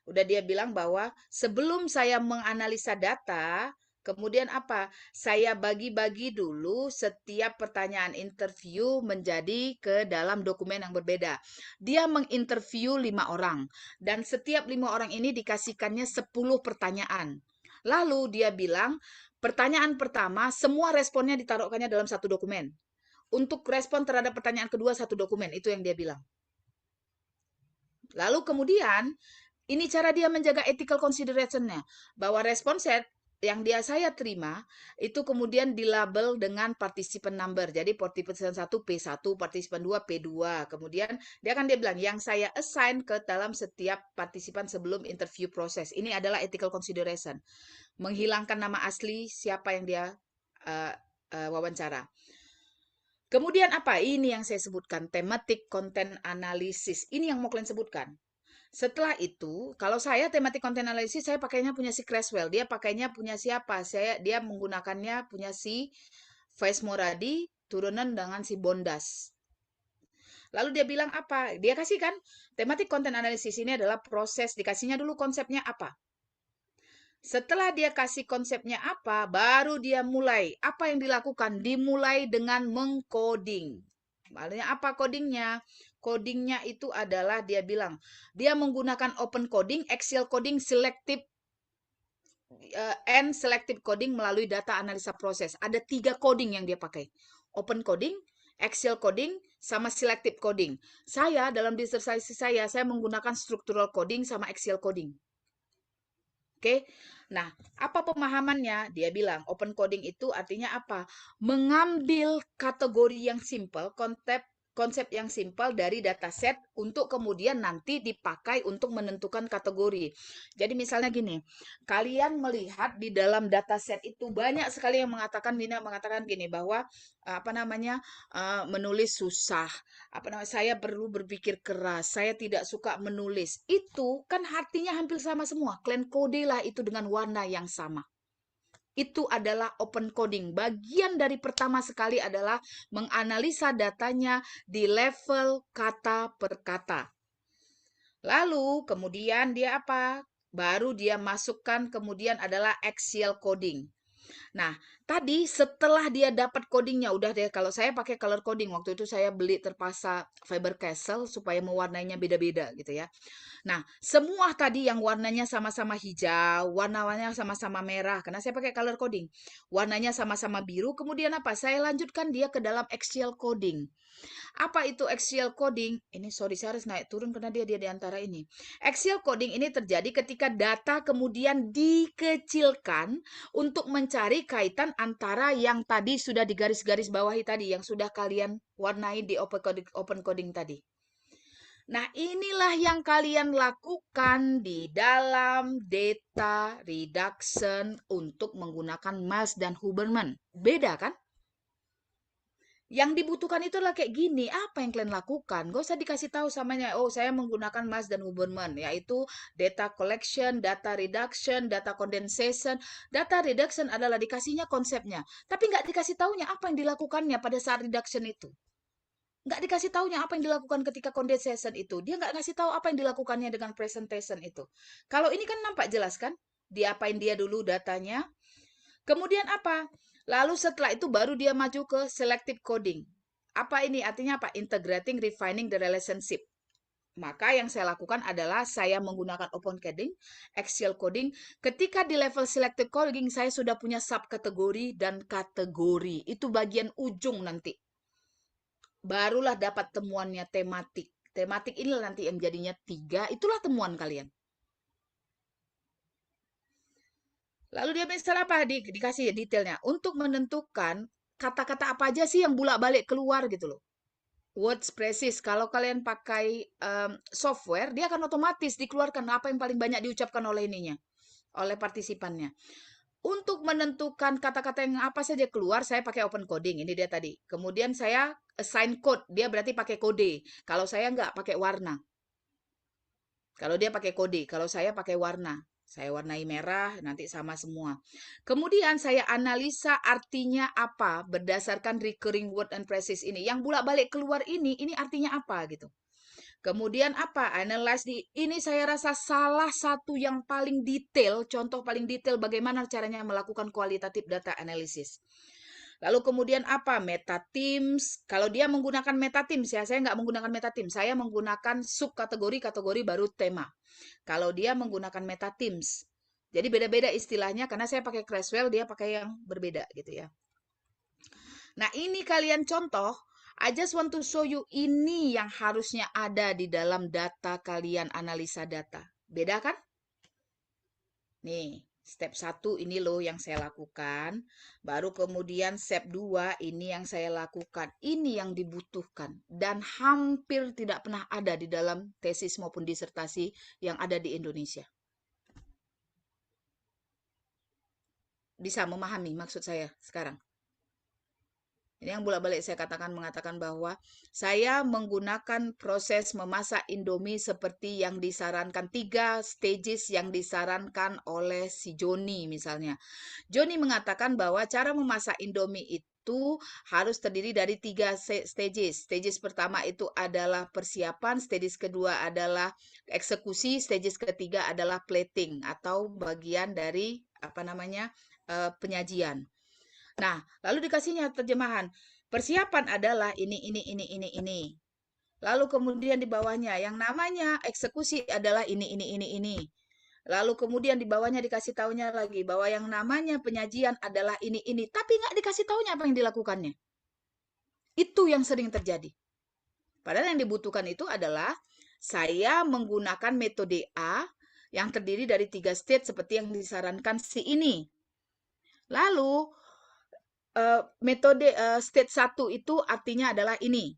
S1: udah dia bilang bahwa sebelum saya menganalisa data, kemudian apa? Saya bagi-bagi dulu setiap pertanyaan interview menjadi ke dalam dokumen yang berbeda. Dia menginterview 5 orang. Dan setiap 5 orang ini dikasihkannya 10 pertanyaan. Lalu dia bilang, pertanyaan pertama, semua responnya ditaruhkannya dalam satu dokumen. Untuk respon terhadap pertanyaan kedua, satu dokumen. Itu yang dia bilang. Lalu kemudian, ini cara dia menjaga ethical consideration-nya. Bahwa respon set yang saya terima, itu kemudian dilabel dengan participant number. Jadi participant 1 P1, participant 2 P2. Kemudian dia bilang, yang saya assign ke dalam setiap partisipan sebelum interview proses. Ini adalah ethical consideration. Menghilangkan nama asli siapa yang dia wawancara. Kemudian apa? Ini yang saya sebutkan, thematic content analysis. Ini yang mau kalian sebutkan. Setelah itu, kalau saya thematic content analysis, saya pakainya punya si Creswell. Dia pakainya punya siapa? Dia menggunakannya punya si Faiz Moradi turunan dengan si Bondas. Lalu dia bilang apa? Dia kasih kan, thematic content analysis ini adalah proses, dikasihnya dulu konsepnya apa. Setelah dia kasih konsepnya apa, baru dia mulai. Apa yang dilakukan? Dimulai dengan mengcoding. Maksudnya apa codingnya? Codingnya itu adalah dia bilang, dia menggunakan open coding, Excel coding, selective and selective coding melalui data analisa proses. Ada 3 coding yang dia pakai. Open coding, Excel coding, sama selective coding. Saya dalam disertasi saya menggunakan structural coding sama Excel coding. Oke. Nah, apa pemahamannya? Dia bilang open coding itu artinya apa? Mengambil kategori yang simple, konsep yang simple dari dataset untuk kemudian nanti dipakai untuk menentukan kategori. Jadi misalnya gini, kalian melihat di dalam dataset itu banyak sekali yang mengatakan, Wina mengatakan gini bahwa menulis susah, saya perlu berpikir keras, saya tidak suka menulis. Itu kan artinya hampir sama semua. Clean code lah itu dengan warna yang sama. Itu adalah open coding. Bagian dari pertama sekali adalah menganalisa datanya di level kata per kata. Lalu kemudian dia apa? Baru dia masukkan kemudian adalah Excel coding. Nah, tadi setelah dia dapat codingnya, udah deh, kalau saya pakai color coding, waktu itu saya beli terpaksa Faber Castell supaya mewarnainya beda-beda gitu ya. Nah, semua tadi yang warnanya sama-sama hijau, warnanya sama-sama merah, karena saya pakai color coding. Warnanya sama-sama biru, kemudian apa? Saya lanjutkan dia ke dalam Excel coding. Apa itu Excel coding? Ini sorry, saya harus naik turun karena dia di antara ini. Excel coding ini terjadi ketika data kemudian dikecilkan untuk mencari kaitan antara yang tadi sudah digaris-garis bawahi tadi, yang sudah kalian warnai di open coding tadi. Nah, inilah yang kalian lakukan di dalam data reduction untuk menggunakan Miles dan Huberman. Beda kan? Yang dibutuhkan itu adalah kayak gini, apa yang kalian lakukan? Gak usah dikasih tahu samanya, oh saya menggunakan Miles dan Huberman, yaitu data collection, data reduction, data condensation. Data reduction adalah dikasihnya konsepnya, tapi nggak dikasih taunya apa yang dilakukannya pada saat reduction itu. Nggak dikasih taunya apa yang dilakukan ketika condensation itu. Dia nggak ngasih tahu apa yang dilakukannya dengan presentation itu. Kalau ini kan nampak jelas kan? Diapain dia dulu datanya, kemudian apa? Lalu setelah itu baru dia maju ke selective coding. Apa ini? Artinya apa? Integrating, refining the relationship. Maka yang saya lakukan adalah saya menggunakan open coding, Excel coding. Ketika di level selective coding saya sudah punya subkategori dan kategori. Itu bagian ujung nanti. Barulah dapat temuannya tematik. Tematik inilah nanti yang jadinya 3. Itulah temuan kalian. Lalu dia misal apa? Dikasih detailnya. Untuk menentukan kata-kata apa aja sih yang bolak-balik keluar gitu loh. Words precious. Kalau kalian pakai software, dia akan otomatis dikeluarkan apa yang paling banyak diucapkan oleh ininya, oleh partisipannya. Untuk menentukan kata-kata yang apa saja keluar, saya pakai open coding. Ini dia tadi. Kemudian saya assign code. Dia berarti pakai kode. Kalau saya nggak pakai warna. Kalau dia pakai kode, kalau saya pakai warna. Saya warnai merah, nanti sama semua. Kemudian saya analisa artinya apa berdasarkan recurring word and phrases ini. Yang bolak-balik keluar ini artinya apa gitu. Kemudian apa? Analyze ini saya rasa salah satu yang paling detail, contoh paling detail bagaimana caranya melakukan kualitatif data analysis. Lalu kemudian apa? Meta teams. Kalau dia menggunakan meta teams ya, saya nggak menggunakan meta teams. Saya menggunakan subkategori, kategori baru tema. Kalau dia menggunakan meta teams. Jadi beda-beda istilahnya karena saya pakai Creswell, dia pakai yang berbeda gitu ya. Nah, ini kalian contoh. I just want to show you ini yang harusnya ada di dalam data kalian analisa data. Beda kan? Nih, step 1 ini loh yang saya lakukan. Baru kemudian step 2 ini yang saya lakukan. Ini yang dibutuhkan. Dan hampir tidak pernah ada di dalam tesis maupun disertasi yang ada di Indonesia. Bisa memahami maksud saya sekarang? Ini yang bolak-balik saya mengatakan bahwa saya menggunakan proses memasak Indomie seperti yang disarankan, 3 stages yang disarankan oleh si Joni misalnya. Joni mengatakan bahwa cara memasak Indomie itu harus terdiri dari 3 stages. Stages pertama itu adalah persiapan, stages kedua adalah eksekusi, stages ketiga adalah plating atau bagian dari penyajian. Nah, lalu dikasihnya terjemahan. Persiapan adalah ini. Lalu kemudian di bawahnya yang namanya eksekusi adalah ini. Lalu kemudian di bawahnya dikasih taunya lagi bahwa yang namanya penyajian adalah ini. Tapi nggak dikasih taunya apa yang dilakukannya. Itu yang sering terjadi. Padahal yang dibutuhkan itu adalah saya menggunakan metode A yang terdiri dari 3 stage seperti yang disarankan si ini. Lalu metode stage 1 itu artinya adalah ini.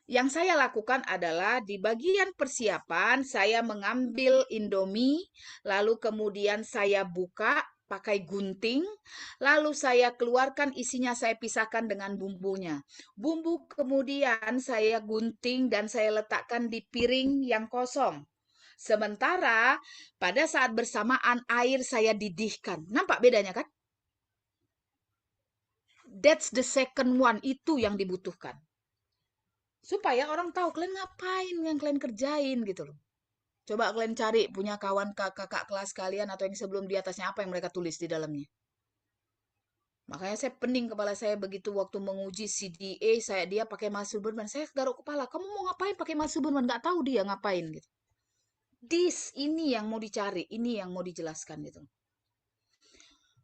S1: Yang saya lakukan adalah di bagian persiapan saya mengambil Indomie, lalu kemudian saya buka pakai gunting, lalu saya keluarkan isinya, saya pisahkan dengan bumbunya. Bumbu kemudian saya gunting dan saya letakkan di piring yang kosong. Sementara pada saat bersamaan air saya didihkan. Nampak bedanya kan? That's the second one, itu yang dibutuhkan. Supaya orang tahu kalian ngapain yang kalian kerjain gitu loh. Coba kalian cari punya kawan kakak kelas kalian atau yang sebelum di atasnya apa yang mereka tulis di dalamnya. Makanya saya pening kepala saya begitu waktu menguji CDA, dia pakai Mas Suburban. Saya garuk kepala, kamu mau ngapain pakai Mas Suburban? Nggak tahu dia ngapain gitu. Ini yang mau dicari, ini yang mau dijelaskan gitu.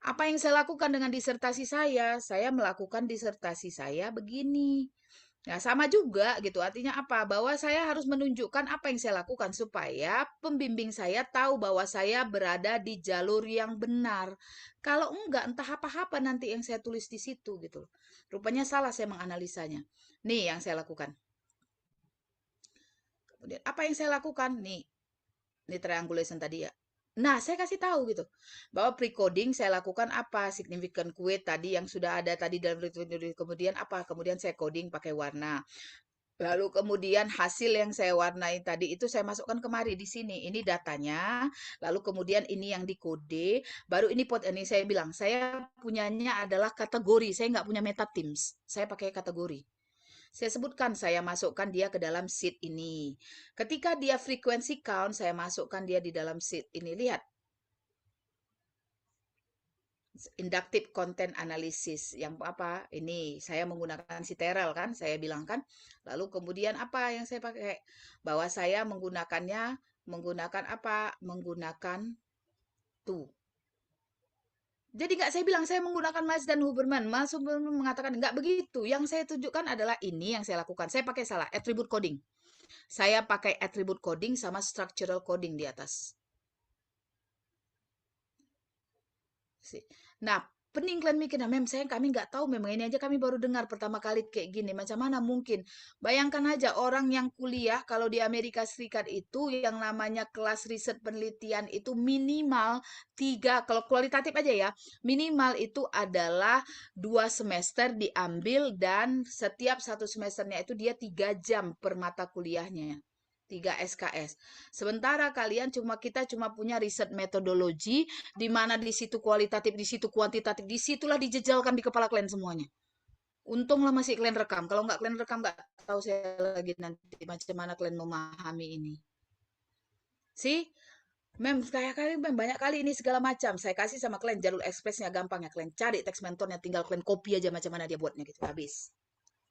S1: Apa yang saya lakukan dengan disertasi saya? Saya melakukan disertasi saya begini. Nah, sama juga gitu. Artinya apa? Bahwa saya harus menunjukkan apa yang saya lakukan supaya pembimbing saya tahu bahwa saya berada di jalur yang benar. Kalau enggak, entah apa-apa nanti yang saya tulis di situ gitu. Rupanya salah saya menganalisanya. Nih yang saya lakukan. Kemudian apa yang saya lakukan? Nih, ini triangulation tadi ya. Nah, saya kasih tahu gitu bahwa pre-coding saya lakukan apa, significant weight tadi yang sudah ada tadi dalam kemudian apa, kemudian saya coding pakai warna. Lalu kemudian hasil yang saya warnai tadi itu saya masukkan kemari di sini. Ini datanya. Lalu kemudian ini yang dikode. Baru ini saya bilang saya punyanya adalah kategori. Saya nggak punya meta teams. Saya pakai kategori. Saya sebutkan, saya masukkan dia ke dalam sheet ini. Ketika dia frequency count, saya masukkan dia di dalam sheet ini. Lihat. Inductive content analysis. Yang apa? Ini saya menggunakan si Terel kan, saya bilang kan. Lalu kemudian apa yang saya pakai? Bahwa saya menggunakan apa? Menggunakan to. Jadi nggak saya bilang saya menggunakan Miles dan Huberman. Miles Huberman mengatakan nggak begitu. Yang saya tunjukkan adalah ini yang saya lakukan. Saya pakai salah, attribute coding. Saya pakai attribute coding sama structural coding di atas. Nah, pening kalian mikir, nah kami nggak tahu, memang ini aja kami baru dengar pertama kali kayak gini. Macam mana mungkin? Bayangkan aja orang yang kuliah kalau di Amerika Serikat itu yang namanya kelas riset penelitian itu minimal 3, kalau kualitatif aja ya, minimal itu adalah 2 semester diambil dan setiap 1 semesternya itu dia 3 jam per mata kuliahnya. 3 SKS. Sementara kita cuma punya riset metodologi di mana di situ kualitatif, di situ kuantitatif, disitulah dijejalkan di kepala kalian semuanya. Untunglah masih kalian rekam. Kalau nggak kalian rekam, nggak tahu saya lagi nanti macam mana kalian memahami ini. Banyak kali ini segala macam. Saya kasih sama kalian jalur ekspresnya gampangnya. Kalian cari teks mentornya, tinggal kalian copy aja macam mana dia buatnya gitu. Habis.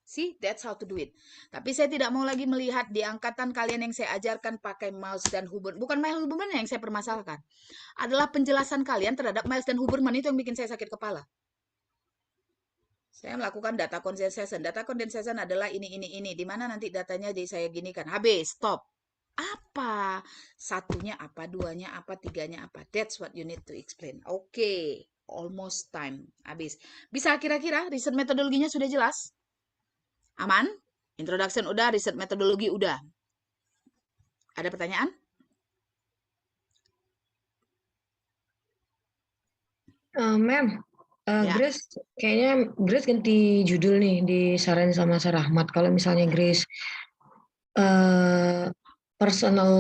S1: See, that's how to do it. Tapi saya tidak mau lagi melihat di angkatan kalian yang saya ajarkan pakai Miles dan Huberman. Bukan Miles dan Huberman yang saya permasalahkan. Adalah penjelasan kalian terhadap Miles dan Huberman itu yang bikin saya sakit kepala. Saya melakukan data condensation. Data condensation adalah ini. Di mana nanti datanya saya ginikan. Habis, stop. Apa? Satunya apa, duanya apa, tiganya apa. That's what you need to explain. Oke, almost time. Habis. Bisa kira-kira riset metodologinya sudah jelas? Aman? Introduction udah, riset metodologi udah. Ada pertanyaan?
S5: Ma'am,
S1: Ya.
S5: Grace, kayaknya Grace ganti judul nih disaran sama Sarahmat. Kalau misalnya Grace personal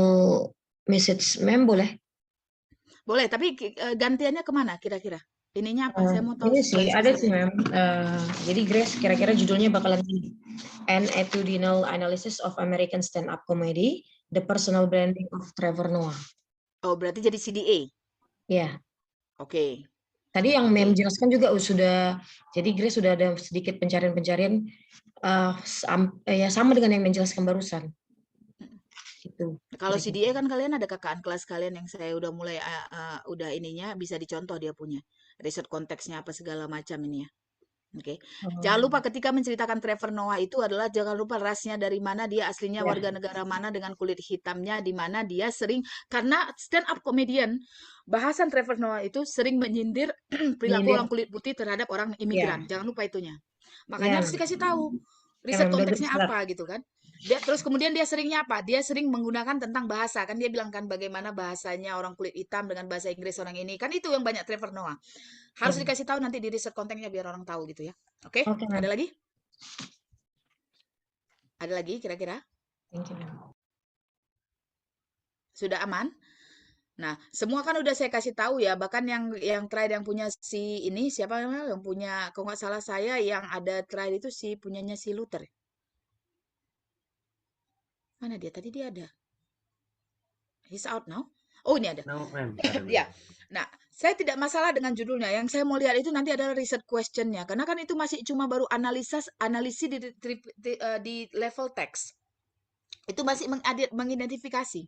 S5: message mem boleh?
S1: Boleh, tapi gantiannya kemana kira-kira? Ininya apa? Saya mau tahu
S5: Ini sih
S1: garis
S5: ada sih
S1: besarnya.
S5: mem. Jadi Grace kira-kira judulnya bakalan gini. An Attitudinal Analysis of American Stand-Up Comedy, The Personal Branding of Trevor Noah.
S1: Oh, berarti jadi CDA.
S5: Ya,
S1: Oke.
S5: tadi yang mem
S1: Oke.
S5: jelaskan juga sudah. Jadi Grace sudah ada sedikit pencarian-pencarian ya sama dengan yang menjelaskan barusan. Gitu.
S1: Kalau
S5: kira-kira.
S1: CDA kan kalian ada kakak kelas kalian yang saya udah mulai udah ininya bisa dicontoh dia punya riset konteksnya apa segala macam ini ya. Oke. Jangan lupa ketika menceritakan Trevor Noah itu adalah jangan lupa rasnya dari mana, dia aslinya
S5: Ya.
S1: warga negara mana dengan kulit hitamnya, di mana dia sering, karena stand up comedian, bahasan Trevor Noah itu sering menyindir perilaku
S5: Menyindir.
S1: orang kulit putih terhadap orang imigran.
S5: Ya.
S1: Jangan lupa itunya.
S5: Ya,
S1: Makanya harus dikasih tahu
S5: ya
S1: riset
S5: mem, udah
S1: konteksnya
S5: siap.
S1: apa gitu kan. Terus kemudian dia seringnya apa? Dia sering menggunakan tentang bahasa. Kan dia bilang kan bagaimana bahasanya orang kulit hitam dengan bahasa Inggris orang ini. Kan itu yang banyak Trevor Noah. Harus
S5: Ya.
S1: dikasih tahu nanti di riset kontennya biar orang tahu gitu ya. Oke?
S5: Oke, mem.
S1: Ada lagi? Ada lagi kira-kira?
S5: Thank you, mem.
S1: Sudah aman? Nah, semua kan udah saya kasih tahu ya, bahkan yang terakhir yang punya si ini siapa namanya? Yang punya kalau nggak salah saya yang ada terakhir itu si punyanya si Luther. Mana dia? Tadi dia ada. He's out now. Oh, ini ada.
S6: No, ma'am.
S1: Ya. Nah, saya tidak masalah dengan judulnya. Yang saya mau lihat itu nanti adalah riset questionnya. Karena kan itu masih cuma baru analisis di level teks. Itu masih mengidentifikasi.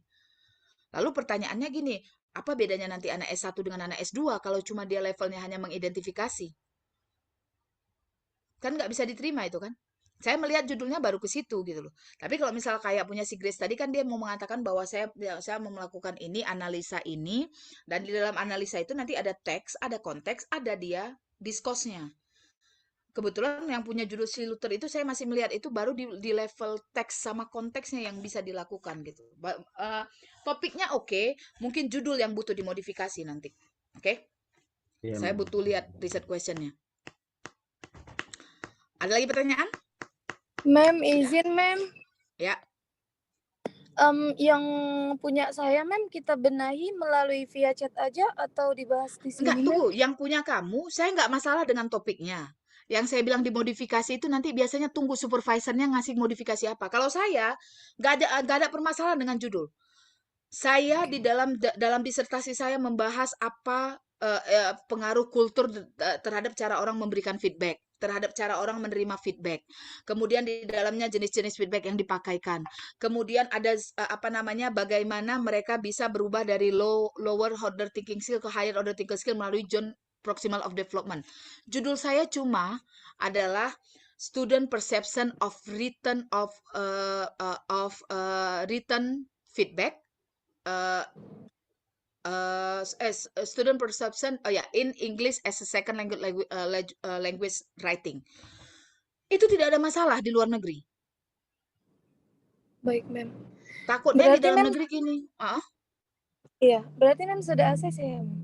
S1: Lalu pertanyaannya gini, apa bedanya nanti anak S1 dengan anak S2 kalau cuma dia levelnya hanya mengidentifikasi? Kan nggak bisa diterima itu kan? Saya melihat judulnya baru ke situ gitu loh. Tapi kalau misal kayak punya si Grace tadi kan dia mau mengatakan bahwa saya mau melakukan ini, analisa ini, dan di dalam analisa itu nanti ada teks, ada konteks, ada dia diskursnya. Kebetulan yang punya judul si Luther itu saya masih melihat itu baru di level teks sama konteksnya yang bisa dilakukan gitu. Topiknya oke, mungkin judul yang butuh dimodifikasi nanti. Oke?
S6: Iya,
S1: Saya
S6: ma'am.
S1: butuh lihat riset questionnya. Ada lagi pertanyaan?
S3: Mem, izin Mem.
S1: Ya.
S3: Yang punya saya Mem kita benahi melalui via chat aja atau dibahas di
S1: Enggak,
S3: sini Mem?
S1: tunggu. Yang punya kamu, saya nggak masalah dengan topiknya. Yang saya bilang dimodifikasi itu nanti biasanya tunggu supervisornya ngasih modifikasi apa. Kalau saya nggak ada permasalahan dengan judul. Saya di dalam disertasi saya membahas apa pengaruh kultur terhadap cara orang memberikan feedback, terhadap cara orang menerima feedback. Kemudian di dalamnya jenis-jenis feedback yang dipakaikan. Kemudian ada apa namanya bagaimana mereka bisa berubah dari lower order thinking skill ke higher order thinking skill melalui John Proximal of Development. Judul saya cuma adalah student perception of written written feedback as student perception in English as a second language writing. Itu tidak ada masalah di luar negeri.
S3: Baik Mem.
S1: Takutnya di
S3: Berarti
S1: dalam
S3: Mem,
S1: negeri gini.
S3: iya, berarti Mem sudah ACC ya Mem?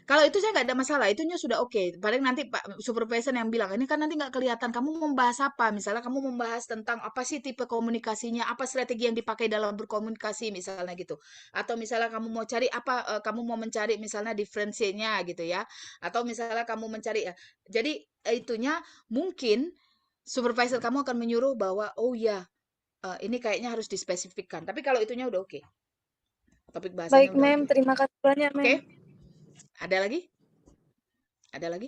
S1: Kalau itu saya nggak ada masalah, itunya sudah oke. Paling nanti Pak Supervisor yang bilang, ini kan nanti nggak kelihatan kamu membahas apa. Misalnya kamu membahas tentang apa sih tipe komunikasinya, apa strategi yang dipakai dalam berkomunikasi misalnya gitu. Atau misalnya kamu mau cari apa, kamu mau mencari misalnya diferensinya gitu ya. Atau misalnya kamu mencari, jadi itunya mungkin supervisor kamu akan menyuruh bahwa, oh ya, ini kayaknya harus dispesifikkan. Tapi kalau itunya udah oke. Topik bahasanya
S3: Baik
S1: udah
S3: Mem,
S1: oke.
S3: terima kasih banyak Mem.
S1: Oke? Ada lagi? Ada lagi?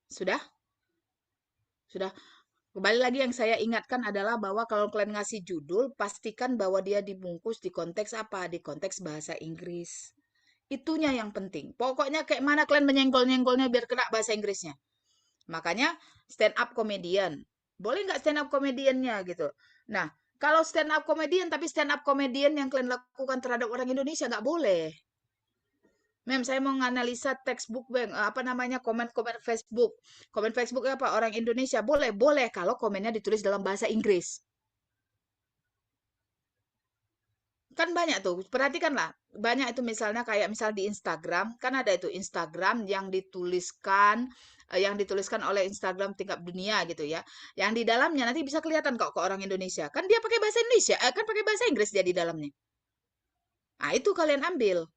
S1: Sudah? Sudah. Kembali lagi yang saya ingatkan adalah bahwa kalau kalian ngasih judul, pastikan bahwa dia dibungkus di konteks apa? Di konteks bahasa Inggris. Itunya yang penting. Pokoknya kayak mana kalian menyenggol-nyenggolnya biar kena bahasa Inggrisnya. Makanya stand up comedian. Boleh nggak stand up comediannya gitu? Nah, kalau stand up comedian tapi stand up comedian yang kalian lakukan terhadap orang Indonesia nggak boleh. Mem, saya mau menganalisa textbook, Bang. Apa namanya, komen-komen Facebook. Komen Facebook apa? Orang Indonesia. Boleh, boleh. Kalau komennya ditulis dalam bahasa Inggris. Kan banyak tuh, perhatikanlah. Banyak itu misalnya kayak misal di Instagram, kan ada itu Instagram yang dituliskan oleh Instagram tingkat dunia gitu ya. Yang di dalamnya nanti bisa kelihatan kok ke orang Indonesia. Kan dia pakai bahasa Indonesia, kan pakai bahasa Inggris dia di dalamnya. Nah, itu kalian ambil.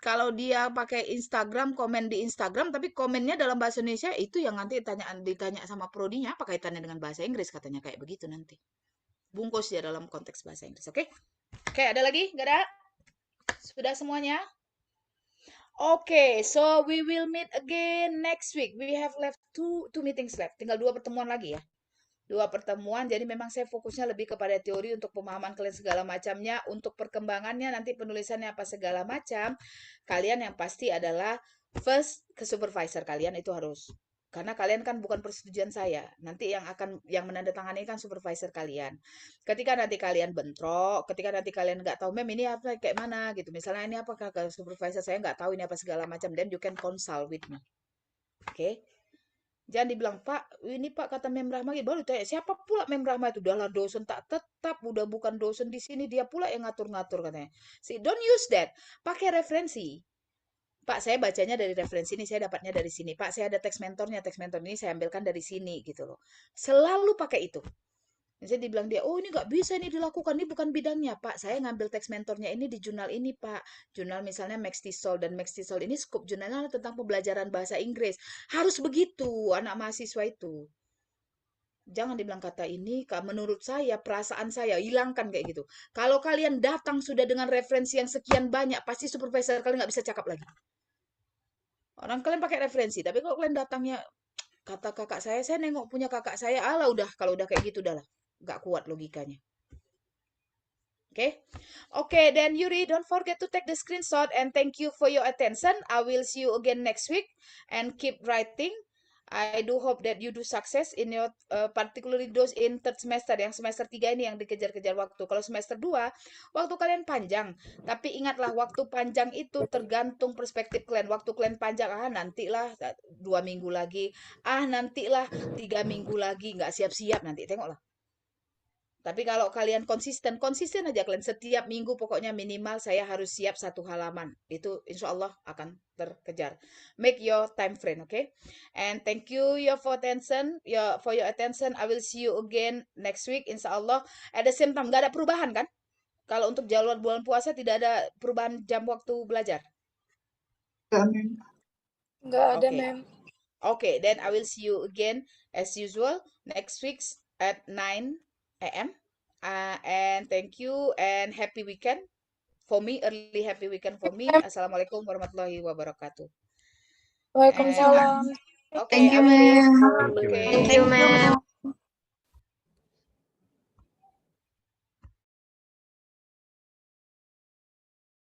S1: Kalau dia pakai Instagram, komen di Instagram, tapi komennya dalam bahasa Indonesia, itu yang nanti ditanya sama prodinya, apa kaitannya dengan bahasa Inggris, katanya kayak begitu nanti. Bungkus ya dalam konteks bahasa Inggris, oke? Oke, ada lagi? Nggak ada? Sudah semuanya? Oke, so we will meet again next week. We have left two meetings left. Tinggal 2 pertemuan lagi ya. 2 pertemuan, jadi memang saya fokusnya lebih kepada teori untuk pemahaman kalian segala macamnya, untuk perkembangannya nanti penulisannya apa segala macam. Kalian yang pasti adalah first ke supervisor kalian itu harus. Karena kalian kan bukan persetujuan saya. Nanti yang menandatangani kan supervisor kalian. Ketika nanti kalian bentrok, ketika nanti kalian nggak tahu, mem ini apa kayak mana gitu. Misalnya ini apa ke supervisor saya nggak tahu ini apa segala macam, then you can consult with me. Oke? Jangan dibilang, Pak, ini Pak kata Mem Rahma, baru tanya, siapa pula Mem Rahma itu? Udahlah dosen tak tetap, udah bukan dosen di sini, dia pula yang ngatur-ngatur katanya. See, don't use that. Pakai referensi. Pak, saya bacanya dari referensi ini, saya dapatnya dari sini. Pak, saya ada teks mentor ini saya ambilkan dari sini gitu loh. Selalu pakai itu. Misalnya dibilang dia, oh ini nggak bisa ini dilakukan, ini bukan bidangnya. Pak, saya ngambil teks mentornya ini di jurnal ini, Pak. Jurnal misalnya Maxtisol, dan Maxtisol ini scope jurnalnya tentang pembelajaran bahasa Inggris. Harus begitu, anak mahasiswa itu. Jangan dibilang kata ini, menurut saya, perasaan saya, hilangkan kayak gitu. Kalau kalian datang sudah dengan referensi yang sekian banyak, pasti supervisor kalian nggak bisa cakap lagi. Orang kalian pakai referensi, tapi kalau kalian datangnya, kata kakak saya nengok punya kakak saya, alah udah, kalau udah kayak gitu udah lah. Nggak kuat logikanya. Okay, then Yuri, don't forget to take the screenshot and thank you for your attention. I will see you again next week and keep writing. I do hope that you do success in your particularly those in third semester, yang semester 3 ini yang dikejar-kejar waktu. Kalau semester 2, waktu kalian panjang. Tapi ingatlah, waktu panjang itu tergantung perspektif kalian. Waktu kalian panjang, nantilah 2 minggu lagi. Nantilah 3 minggu lagi. Nggak siap-siap nanti, tengoklah. Tapi kalau kalian konsisten aja kalian setiap minggu pokoknya minimal saya harus siap 1 halaman. Itu insya Allah akan terkejar. Make your time frame, okay? And thank you for your attention. I will see you again next week insya Allah. At the same time, nggak ada perubahan kan? Kalau untuk jadwal bulan puasa tidak ada perubahan jam waktu belajar.
S3: Nggak ada,
S1: Okay.
S3: Mem.
S1: Okay, then I will see you again as usual next week at 9 a.m. And thank you and happy weekend for me, early happy weekend for me. Assalamualaikum warahmatullahi wabarakatuh.
S3: Waalaikumsalam.
S1: Okay,
S4: Thank you,
S1: Amelie.
S4: ma'am.
S1: Okay.
S5: Thank you, ma'am.